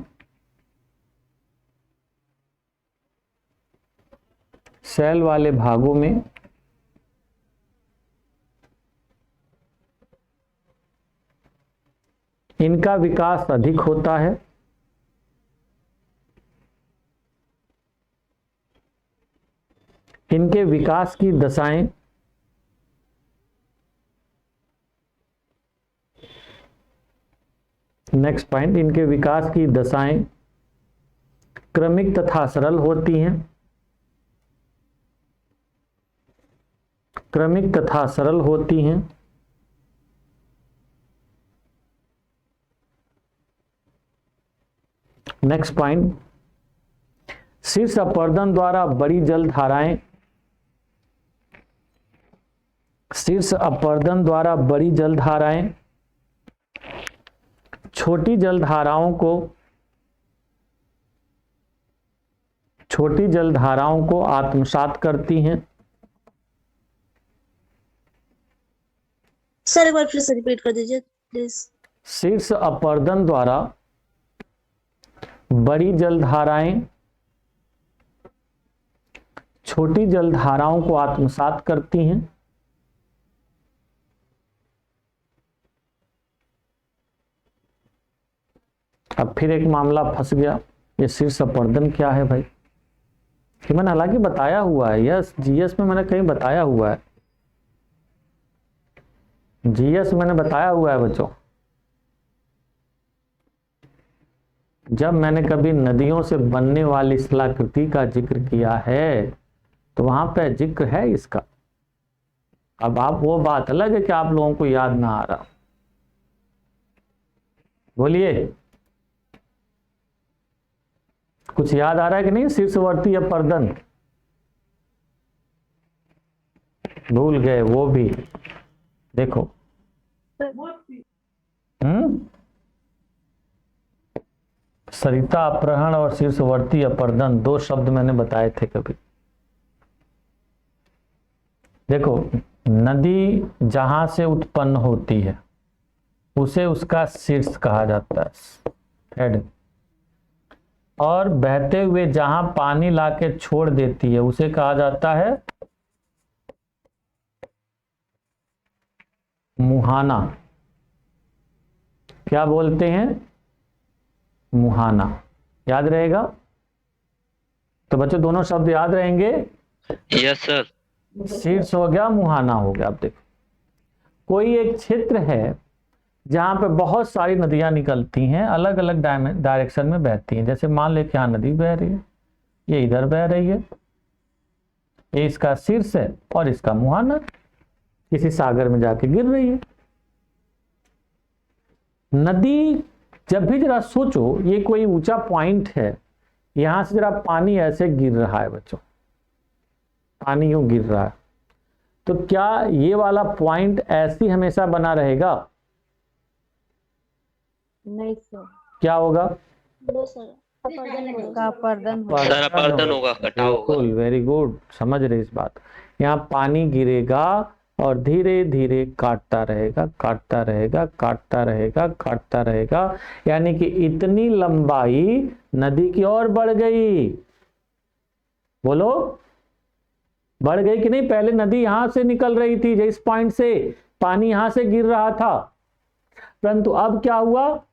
सेल वाले भागों में इनका विकास अधिक होता है। इनके विकास की दशाएं नेक्स्ट पॉइंट, इनके विकास की दशाएं क्रमिक तथा सरल होती हैं, क्रमिक तथा सरल होती हैं। नेक्स्ट पॉइंट, शीर्ष अपर्दन द्वारा बड़ी जलधाराएं, शीर्ष अपर्दन द्वारा बड़ी जलधाराएं छोटी जलधाराओं को आत्मसात करती हैं। सर एक बार फिर से रिपीट कर दीजिए प्लीज। शीर्ष अपर्दन द्वारा बड़ी जलधाराएं छोटी जलधाराओं को आत्मसात करती हैं। अब फिर एक मामला फंस गया, ये शीर्ष अपर्दन क्या है भाई, कि मैंने हालांकि बताया हुआ है, यस जीएस में मैंने कहीं बताया हुआ है, जीएस मैंने बताया हुआ है बच्चों, जब मैंने कभी नदियों से बनने वाली स्थलाकृति का जिक्र किया है तो वहां पे जिक्र है इसका। अब आप वो बात अलग है कि आप लोगों को याद ना आ रहा। बोलिए, कुछ याद आ रहा है कि नहीं? शीर्षवर्ती अपर्दन भूल गए वो भी, देखो। सरिता अपहरण और शीर्षवर्ती अपर्दन 2 शब्द मैंने बताए थे कभी। देखो, नदी जहां से उत्पन्न होती है उसे उसका शीर्ष कहा जाता है, हेड। और बहते हुए जहां पानी लाके छोड़ देती है उसे कहा जाता है मुहाना। क्या बोलते हैं? मुहाना। याद रहेगा? तो बच्चों दोनों शब्द याद रहेंगे? Yes sir. शीर्ष हो गया, मुहाना हो गया। अब देखो, कोई एक क्षेत्र है जहां पे बहुत सारी नदियां निकलती हैं, अलग अलग डायरेक्शन में बहती हैं। जैसे मान ले कि यहाँ नदी बह रही है, ये इधर बह रही है, ये इसका शीर्ष है और इसका मुहाना किसी सागर में जाके गिर रही है। नदी जब भी जरा सोचो, ये कोई ऊंचा पॉइंट है, यहां से जरा पानी ऐसे गिर रहा है बच्चों, पानी यूं गिर रहा है, तो क्या ये वाला पॉइंट ऐसी हमेशा बना रहेगा? नहीं सर, क्या होगा? लो सर, उसका अपर्दन होगा। सर अपर्दन होगा, कटाव होगा। बिल्कुल, वेरी गुड, समझ रहे इस बात। यहाँ पानी गिरेगा और धीरे धीरे काटता रहेगा, काटता रहेगा, काटता रहेगा, काटता रहेगा, यानी कि इतनी लंबाई नदी की ओर बढ़ गई। बोलो, बढ़ गई कि नहीं? पहले नदी यहां से निकल रही थी, जिस पॉइंट से पानी यहां से गिर रहा था, परंतु अब क्या हुआ?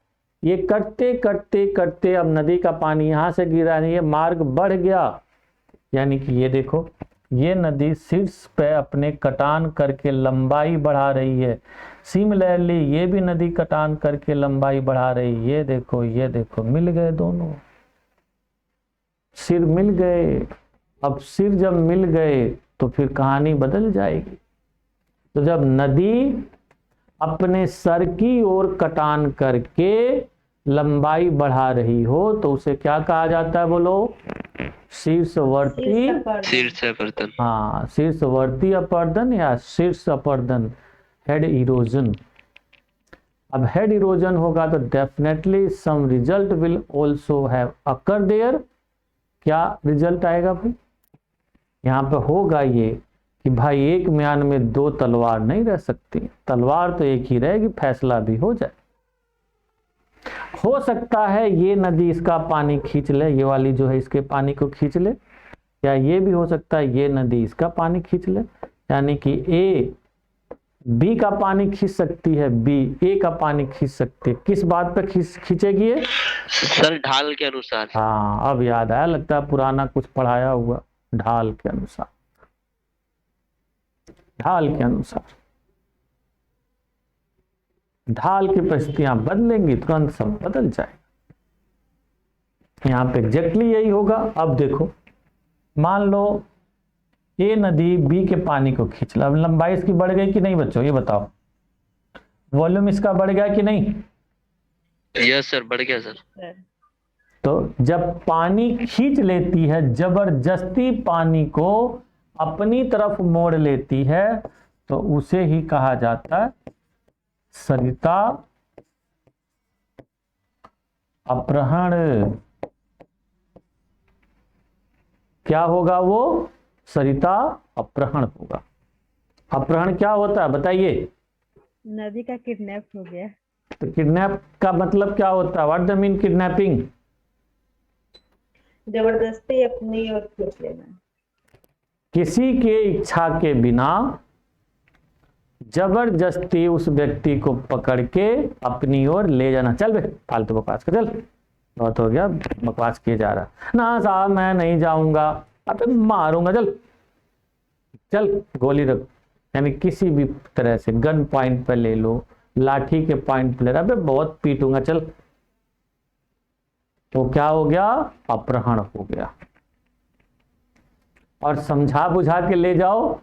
ये कटते कटते कटते अब नदी का पानी यहां से गिरा नहीं, ये मार्ग बढ़ गया। यानी कि ये देखो, ये नदी शीर्ष पे अपने कटान करके लंबाई बढ़ा रही है। सिमिलरली ये भी नदी कटान करके लंबाई बढ़ा रही है। ये देखो, ये देखो, मिल गए दोनों, सिर मिल गए। अब सिर जब मिल गए तो फिर कहानी बदल जाएगी। तो जब नदी अपने सर की ओर कटान करके लंबाई बढ़ा रही हो तो उसे क्या कहा जाता है? बोलो, शीर्षवर्ती। शीर्ष अपर्दन। हाँ, शीर्षवर्ती अपर्दन या शीर्ष अपर्दन, हेड इरोजन। अब हेड इरोजन होगा तो definitely some result will also have occur there. क्या रिजल्ट आएगा भाई? यहाँ पे होगा ये कि भाई एक म्यान में 2 तलवार नहीं रह सकती, तलवार तो एक ही रहेगी, फैसला भी हो जाए। हो सकता है ये नदी इसका पानी खींच ले, ये वाली जो है इसके पानी को खींच ले, या ये भी हो सकता है ये नदी इसका पानी खींच ले। यानी कि ए बी का पानी खींच सकती है, बी ए का पानी खींच सकती है। किस बात पर खींचेगी ये? सर ढाल के अनुसार। हाँ, अब याद आया, लगता है पुराना कुछ पढ़ाया हुआ। ढाल के अनुसार, ढाल के अनुसार। ढाल की परिस्थितियां बदलेंगी, तुरंत सब बदल जाएगा। यहां पे एग्जैक्टली यही होगा। अब देखो, मान लो ये नदी बी के पानी को खींच ला, लंबाई इसकी बढ़ गई कि नहीं बच्चों? ये बताओ, वॉल्यूम इसका बढ़ गया कि नहीं? यस सर, बढ़ गया सर। तो जब पानी खींच लेती है, जबरदस्ती पानी को अपनी तरफ मोड़ लेती है, तो उसे ही कहा जाता है सरिता अपहरण। क्या होगा वो? सरिता अपहरण होगा। अपहरण क्या होता है बताइए? नदी का किडनैप हो गया। तो किडनैप का मतलब क्या होता है? What the mean kidnapping? जबरदस्ती अपनी ओर खींच लेना, किसी के इच्छा के बिना जबरदस्ती उस व्यक्ति को पकड़ के अपनी ओर ले जाना। चल बे, फालतू बकवास कर, चल, बहुत हो गया, बकवास किए जा रहा। ना साहब मैं नहीं जाऊंगा, अबे मारूंगा, चल चल, गोली रख। यानी किसी भी तरह से गन पॉइंट पे ले लो, लाठी के पॉइंट पे ले रहा, अबे बहुत पीटूंगा, चल। वो क्या हो गया? अपहरण हो गया। और समझा बुझा के ले जाओ,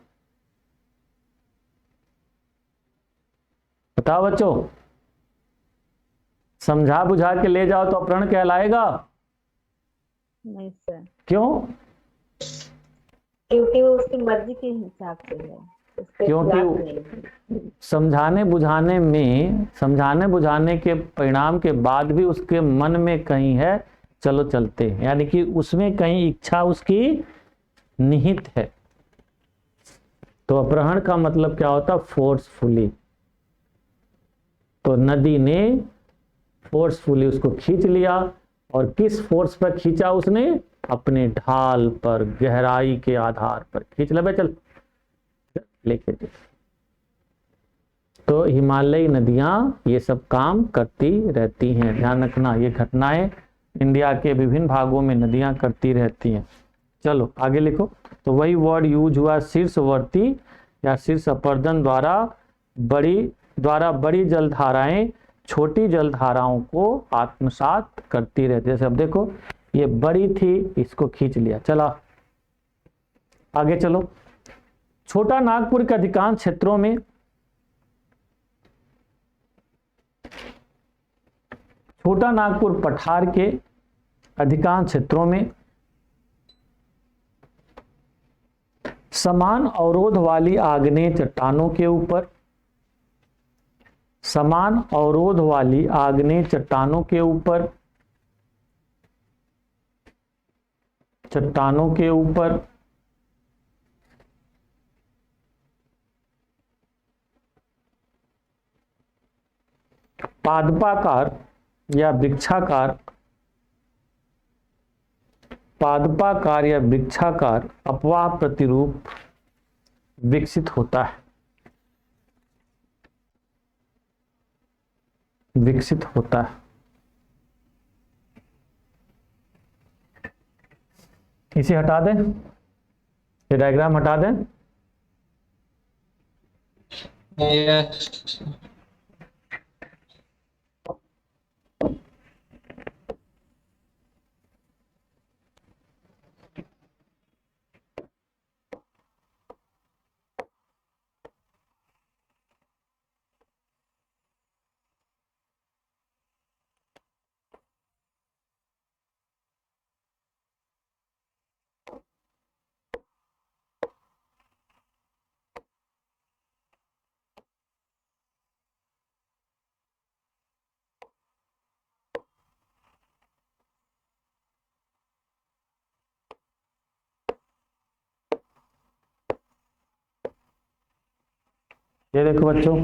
बताओ बच्चों, समझा बुझा के ले जाओ तो अपहरण कहलाएगा? नहीं सर, क्यों? क्योंकि वो उसकी मर्जी के हिसाब से है, उसके खिलाफ नहीं है। क्योंकि समझाने बुझाने के परिणाम के बाद भी उसके मन में कहीं है चलो चलते हैं, यानी कि उसमें कहीं इच्छा उसकी निहित है। तो अपहरण का मतलब क्या होता? फोर्सफुली। तो नदी ने फोर्सफुली उसको खींच लिया, और किस फोर्स पर खींचा उसने? अपने ढाल पर, गहराई के आधार पर खींच ले, चल लेके चल। तो हिमालयी नदियां ये सब काम करती रहती हैं, ध्यान रखना। ये घटनाएं इंडिया के विभिन्न भागों में नदियां करती रहती हैं। चलो आगे लिखो। तो वही वर्ड यूज हुआ शीर्षवर्ती या शीर्ष अपर्दन द्वारा बड़ी जलधाराएं छोटी जलधाराओं को आत्मसात करती रहती है। जैसे अब देखो, ये बड़ी थी, इसको खींच लिया। चला आगे चलो। छोटा नागपुर के अधिकांश क्षेत्रों में छोटा नागपुर पठार के अधिकांश क्षेत्रों में समान अवरोध वाली आग्नेय चट्टानों के ऊपर पादपाकार या वृक्षाकार अपवाह प्रतिरूप विकसित होता है। इसे हटा दें, ये डायग्राम हटा दें। Yes. ये देखो बच्चों,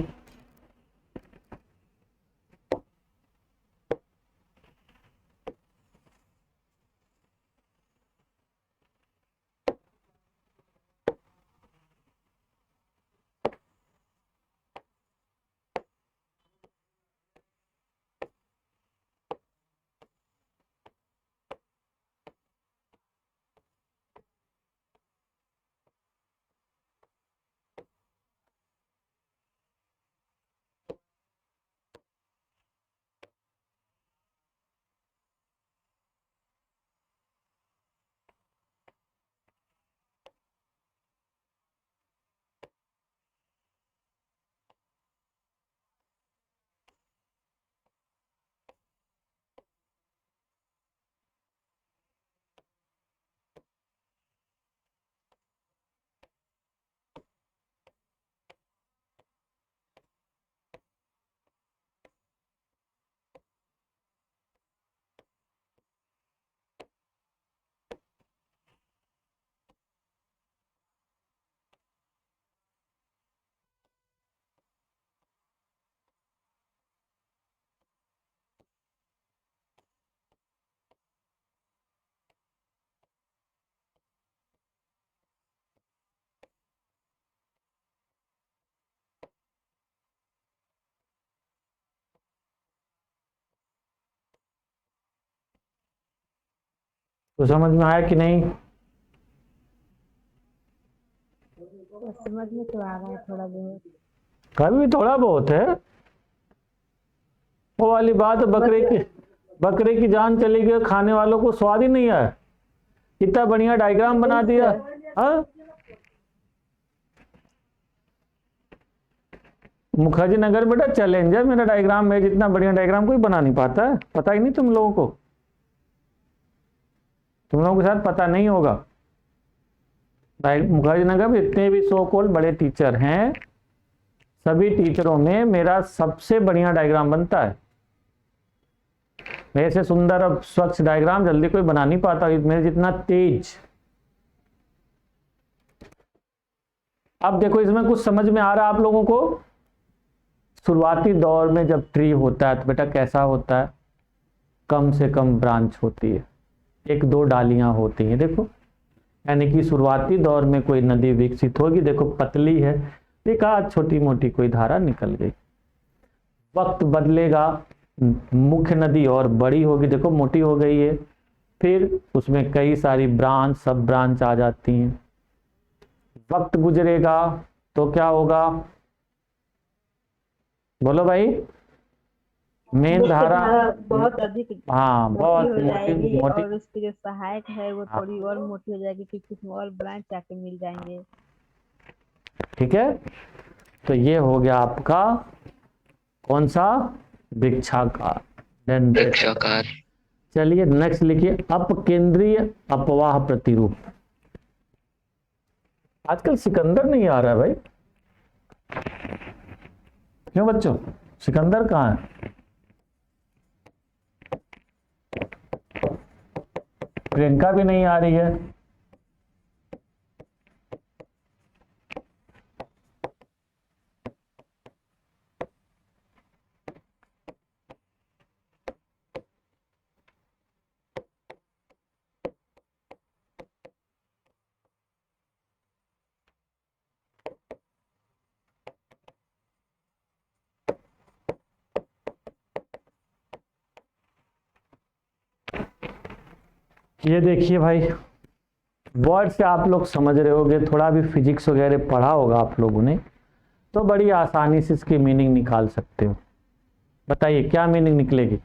तो समझ में आया कि नहीं? समझ में तो आ रहा है थोड़ा बहुत। कभी भी थोड़ा बहुत है। वो वाली बात बकरे की जान चली गई, खाने वालों को स्वाद ही नहीं आया। इतना बढ़िया डायग्राम बना दिया। हाँ, मुखर्जी नगर बेटा चैलेंज है मेरा डायग्राम में, जितना बढ़िया डायग्राम कोई बना नहीं पाता है। पता ही नहीं तुम लोगों को, तुम लोगों के साथ पता नहीं होगा। मुखर्जी नगर में जितने भी सो कॉल्ड बड़े टीचर हैं, सभी टीचरों में मेरा सबसे बढ़िया डायग्राम बनता है। मेरे से सुंदर और स्वच्छ डायग्राम जल्दी कोई बना नहीं पाता, मेरे जितना तेज। अब देखो इसमें कुछ समझ में आ रहा है आप लोगों को। शुरुआती दौर में जब ट्री होता है तो बेटा कैसा होता है, कम से कम ब्रांच होती है, 1-2 डालियां होती हैं। देखो यानी कि शुरुआती दौर में कोई नदी विकसित होगी, देखो पतली है, एक आध छोटी मोटी कोई धारा निकल गई। वक्त बदलेगा, मुख्य नदी और बड़ी होगी, देखो मोटी हो गई है, फिर उसमें कई सारी ब्रांच, सब ब्रांच आ जाती हैं। वक्त गुजरेगा तो क्या होगा, बोलो भाई, मेन धारा बहुत अधिक हाँ बहुत मोटी हो जाएगी मोटी। और उसकी जो सहायक है वो थोड़ी और मोटी हो जाएगी, क्योंकि उसमें और ब्रांच आके मिल जाएंगे। ठीक है, तो ये हो गया आपका कौन सा, वृक्षाकार। वृक्षाकार। चलिए नेक्स्ट लिखिए, अपकेंद्रीय अपवाह प्रतिरूप। आजकल सिकंदर नहीं आ रहा है भाई, क्यों बच्चों, सिकंदर कहाँ है? प्रियंका भी नहीं आ रही है। ये देखिए भाई, वर्ड से आप लोग समझ रहे होगे, थोड़ा भी फिजिक्स वगैरह पढ़ा होगा आप लोगों ने, तो बड़ी आसानी से इसकी मीनिंग निकाल सकते हो। बताइए क्या मीनिंग निकलेगी?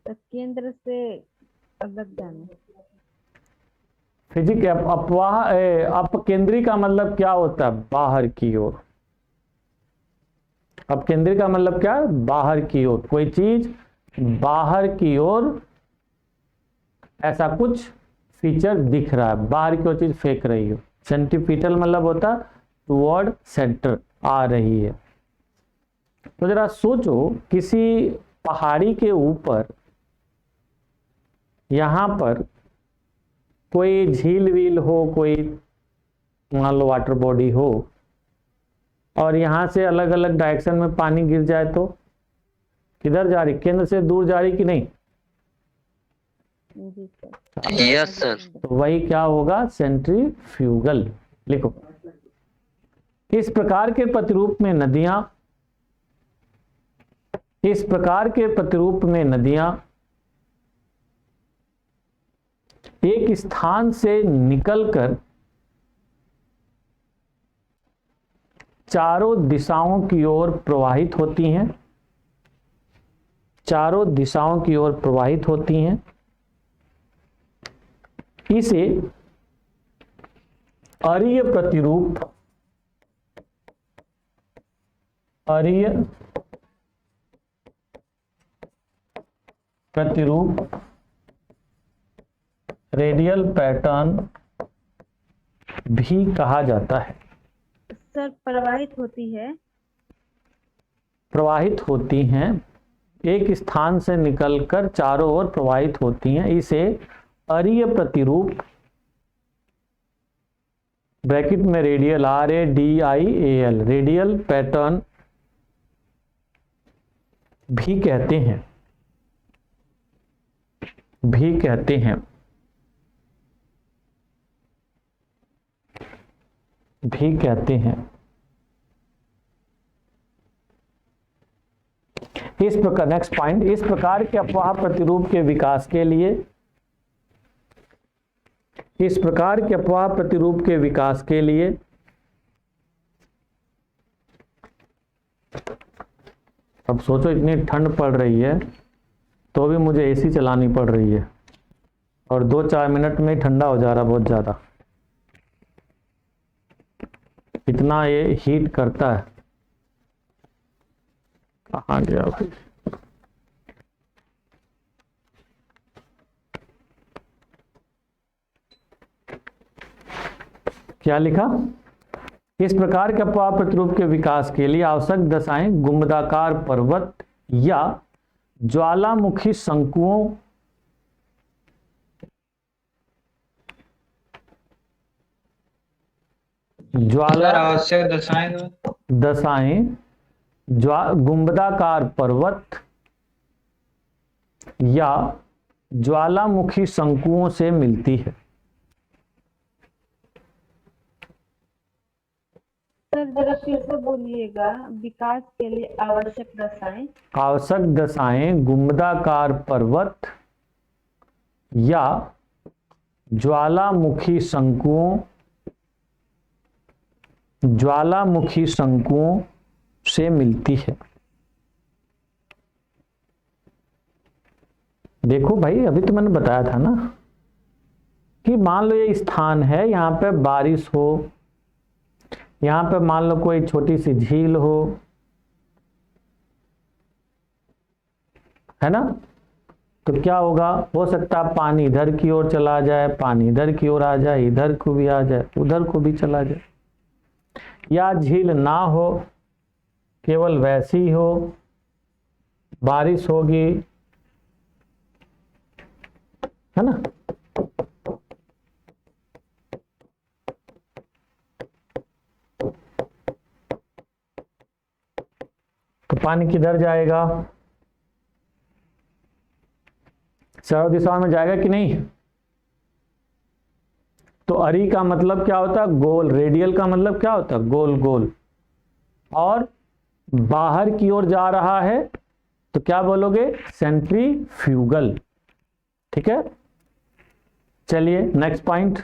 तो केंद्र से अलग जाना। फिजिक अपवाह अपकेंद्री का मतलब क्या होता है, बाहर की ओर। अपकेंद्री का मतलब क्या है, बाहर की ओर, कोई चीज बाहर की ओर ऐसा कुछ फीचर दिख रहा है, बाहर की ओर चीज फेंक रही हो। सेंट्रीपिटल मतलब होता टुवर्ड सेंटर, आ रही है। तो जरा सोचो, किसी पहाड़ी के ऊपर यहां पर कोई झील वील हो, कोई मान लो वाटर बॉडी हो, और यहां से अलग अलग डायरेक्शन में पानी गिर जाए तो किधर जा रही, केंद्र से दूर जा रही कि नहीं? Yes sir. तो वही क्या होगा, सेंट्रीफ्यूगल। लिखो, इस प्रकार के प्रतिरूप में नदियां, इस प्रकार के प्रतिरूप में नदियां एक स्थान से निकलकर चारों दिशाओं की ओर प्रवाहित होती हैं, चारों दिशाओं की ओर प्रवाहित होती हैं। इसे अरीय प्रतिरूप, अरीय प्रतिरूप, रेडियल पैटर्न भी कहा जाता है। सर प्रवाहित होती है, प्रवाहित होती हैं, एक स्थान से निकलकर चारों ओर प्रवाहित होती हैं, इसे अरीय प्रतिरूप, ब्रैकेट में रेडियल, RADIAL, रेडियल पैटर्न भी कहते हैं, भी कहते हैं, भी कहते हैं। इस प्रकार, नेक्स्ट पॉइंट, इस प्रकार के अपवाह प्रतिरूप के विकास के लिए, इस प्रकार के अपवाह प्रतिरूप के विकास के लिए अब सोचो, इतनी ठंड पड़ रही है, तो भी मुझे एसी चलानी पड़ रही है और 2-4 मिनट में ही ठंडा हो जा रहा बहुत ज़्यादा, इतना ये हीट करता है। कहाँ गया भाई? क्या लिखा? इस प्रकार के अपवाह प्रतिरूप के विकास के लिए आवश्यक दशाएं गुंबदाकार पर्वत या ज्वालामुखी शंकुओं आवश्यक दशाएं गुंबदाकार पर्वत या ज्वालामुखी शंकुओं से मिलती है। सर जरा फिर से बोलिएगा, विकास के लिए आवश्यक दशाएं। आवश्यक दशाएं गुंबदाकार पर्वत या ज्वालामुखी शंकुओं से मिलती है। देखो भाई, अभी तो मैंने बताया था ना कि मान लो ये स्थान है, यहाँ पे बारिश हो, यहाँ पे मान लो कोई छोटी सी झील हो, है ना, तो क्या होगा? हो सकता है पानी इधर की ओर चला जाए, पानी इधर की ओर आ जाए, इधर को भी आ जाए, उधर को भी चला जाए, या झील ना हो, केवल वैसी हो, बारिश होगी, है ना। तो पानी किधर जाएगा? चारों दिशाओं में जाएगा कि नहीं? तो अरी का मतलब क्या होता है? गोल। रेडियल का मतलब क्या होता है? गोल गोल। और बाहर की ओर जा रहा है तो क्या बोलोगे? सेंट्रीफ्यूगल। ठीक है, चलिए नेक्स्ट पॉइंट।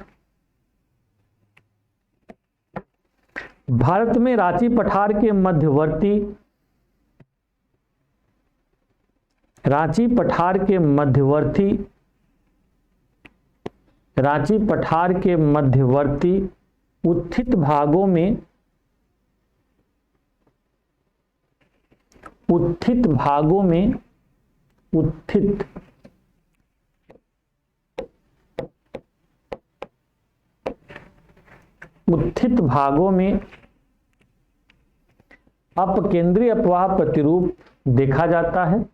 भारत में रांची पठार के मध्यवर्ती उत्थित भागों में उत्थित भागों में अपकेंद्री अपवाह प्रतिरूप देखा जाता है।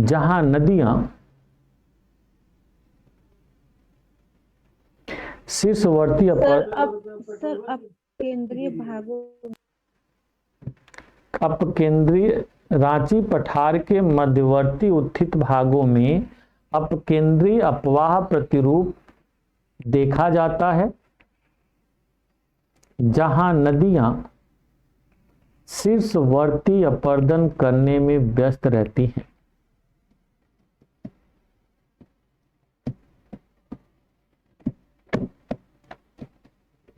जहां नदियां शीर्षवर्ती अपकेंद्रीय रांची पठार के मध्यवर्ती उत्थित भागों में अपकेंद्रीय अपवाह प्रतिरूप देखा जाता है, जहां नदियां शीर्षवर्ती अपर्दन करने में व्यस्त रहती हैं।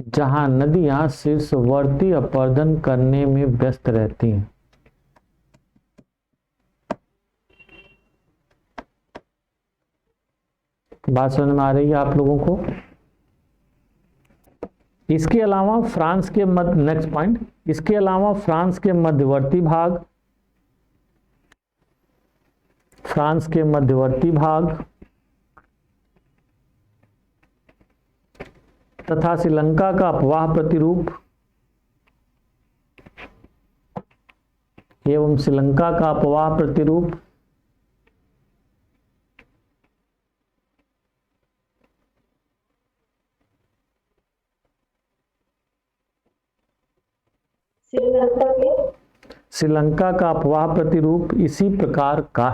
जहां नदियां शीर्षवर्ती अपर्दन करने में व्यस्त रहती हैं। बात समझ में आ रही है आप लोगों को? इसके अलावा फ्रांस के नेक्स्ट पॉइंट, इसके अलावा फ्रांस के मध्यवर्ती भाग तथा श्रीलंका का अपवाह प्रतिरूप एवं श्रीलंका का अपवाह प्रतिरूप श्रीलंका का अपवाह प्रतिरूप इसी प्रकार का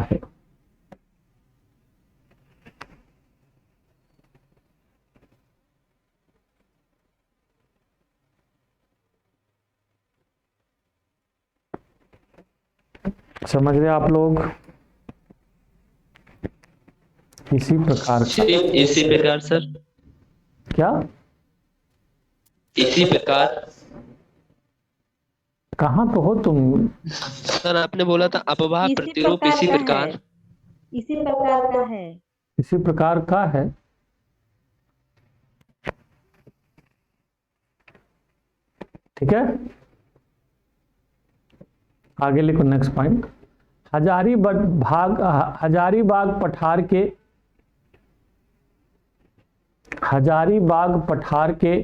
है। समझ रहे आप लोग? इसी प्रकार का। इसी प्रकार सर, क्या? इसी प्रकार। कहाँ तो हो तुम? सर आपने बोला था अपवाह इसी प्रतिरूप प्रकार इसी का है, प्रकार। इसी प्रकार का है। इसी प्रकार का है। ठीक है, आगे लिखो नेक्स्ट पॉइंट। हजारीबाग पठार के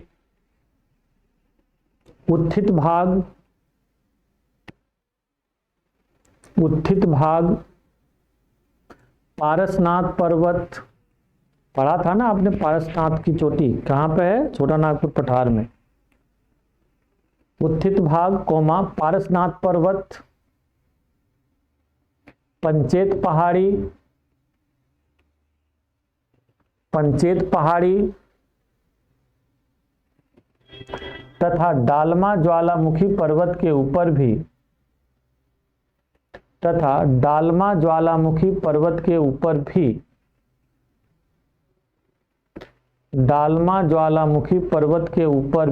उत्थित भाग पारसनाथ पर्वत, पढ़ा था ना आपने? पारसनाथ की चोटी कहाँ पे है? छोटा नागपुर पठार में। उत्थित भाग कोमा पारसनाथ पर्वत, पंचेत पहाड़ी तथा डालमा ज्वालामुखी पर्वत के ऊपर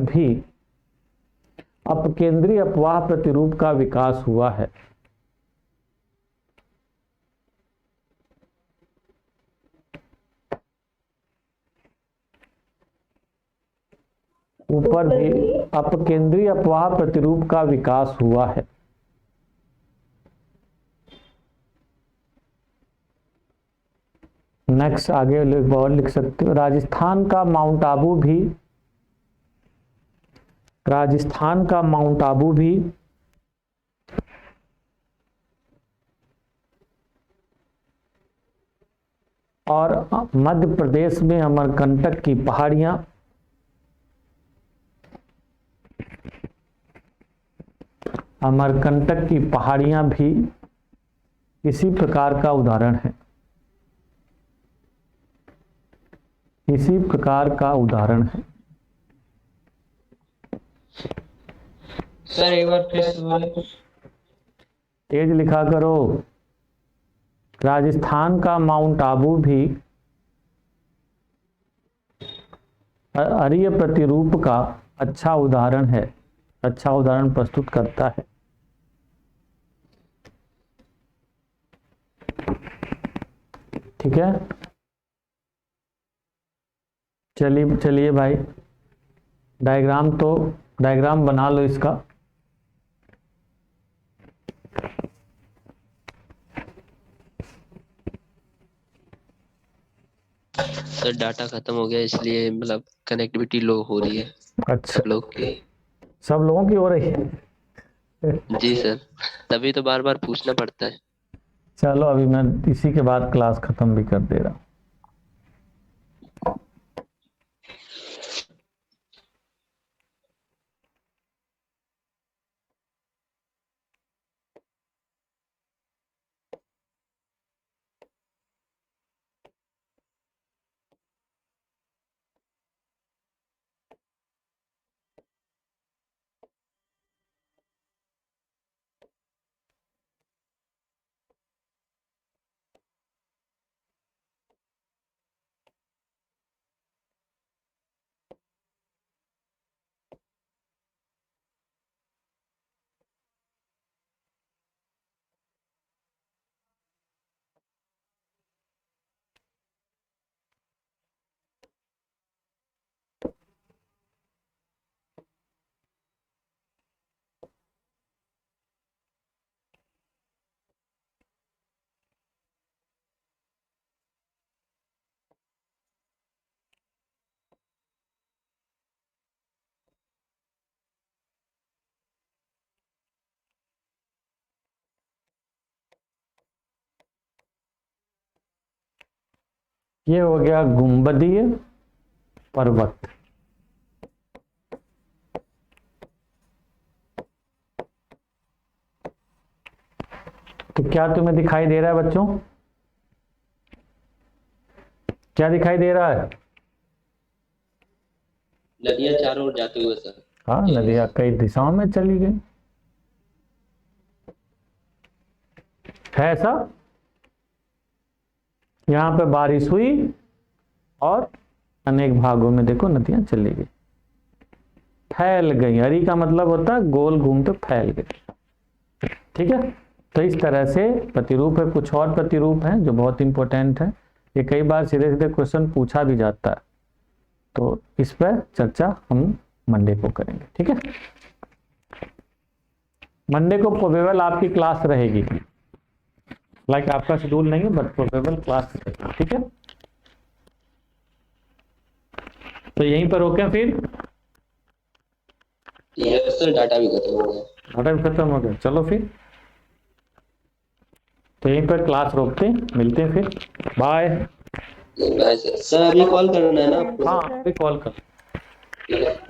भी अपकेंद्री अपवाह प्रतिरूप का विकास हुआ है। ऊपर भी अपकेंद्री अपवाह प्रतिरूप का विकास हुआ है। नेक्स्ट आगे और लिख सकते हो। राजस्थान का माउंट आबू भी और मध्य प्रदेश में अमरकंटक की पहाड़ियां भी इसी प्रकार का उदाहरण है। सर एक बार फिर से बोले। तेज लिखा करो। राजस्थान का माउंट आबू भी अरीय प्रतिरूप का अच्छा उदाहरण प्रस्तुत करता है। ठीक है, चलिए भाई, डायग्राम बना लो इसका। सर डाटा खत्म हो गया इसलिए मतलब कनेक्टिविटी लो हो रही है अच्छा, सब लोग की। सब लोगों की हो रही है? जी सर, तभी तो बार बार पूछना पड़ता है। चलो अभी मैं इसी के बाद क्लास खत्म भी कर दे रहा हूँ। ये हो गया गुंबदीय पर्वत। तो क्या तुम्हें दिखाई दे रहा है बच्चों? क्या दिखाई दे रहा है? नदियां चारों ओर जाते हुए सर। हाँ, नदियां कई दिशाओं में चली गई है। ऐसा यहाँ पे बारिश हुई और अनेक भागों में देखो नदियां चली गई, फैल गई। हरी का मतलब होता है गोल घूमते फैल गई। ठीक है, तो इस तरह से प्रतिरूप है। कुछ और प्रतिरूप हैं जो बहुत इंपॉर्टेंट है, ये कई बार सीधे सीधे क्वेश्चन पूछा भी जाता है, तो इस पर चर्चा हम मंडे को करेंगे। ठीक है, मंडे को प्रोबेबल आपकी क्लास रहेगी, लाइक आपका शेड्यूल नहीं है बट प्रोबेबल क्लास रहेगी। ठीक है, तो यहीं पर रोकें फिर। यस सर, डाटा भी खत्म हो गया। डाटा भी खत्म हो गया, चलो फिर तो यहीं पर क्लास रोकते हैं, मिलते हैं फिर, बाय। Bye sir. सर अभी कॉल करना है ना आपको? हाँ अभी कॉल कर। ठीक है।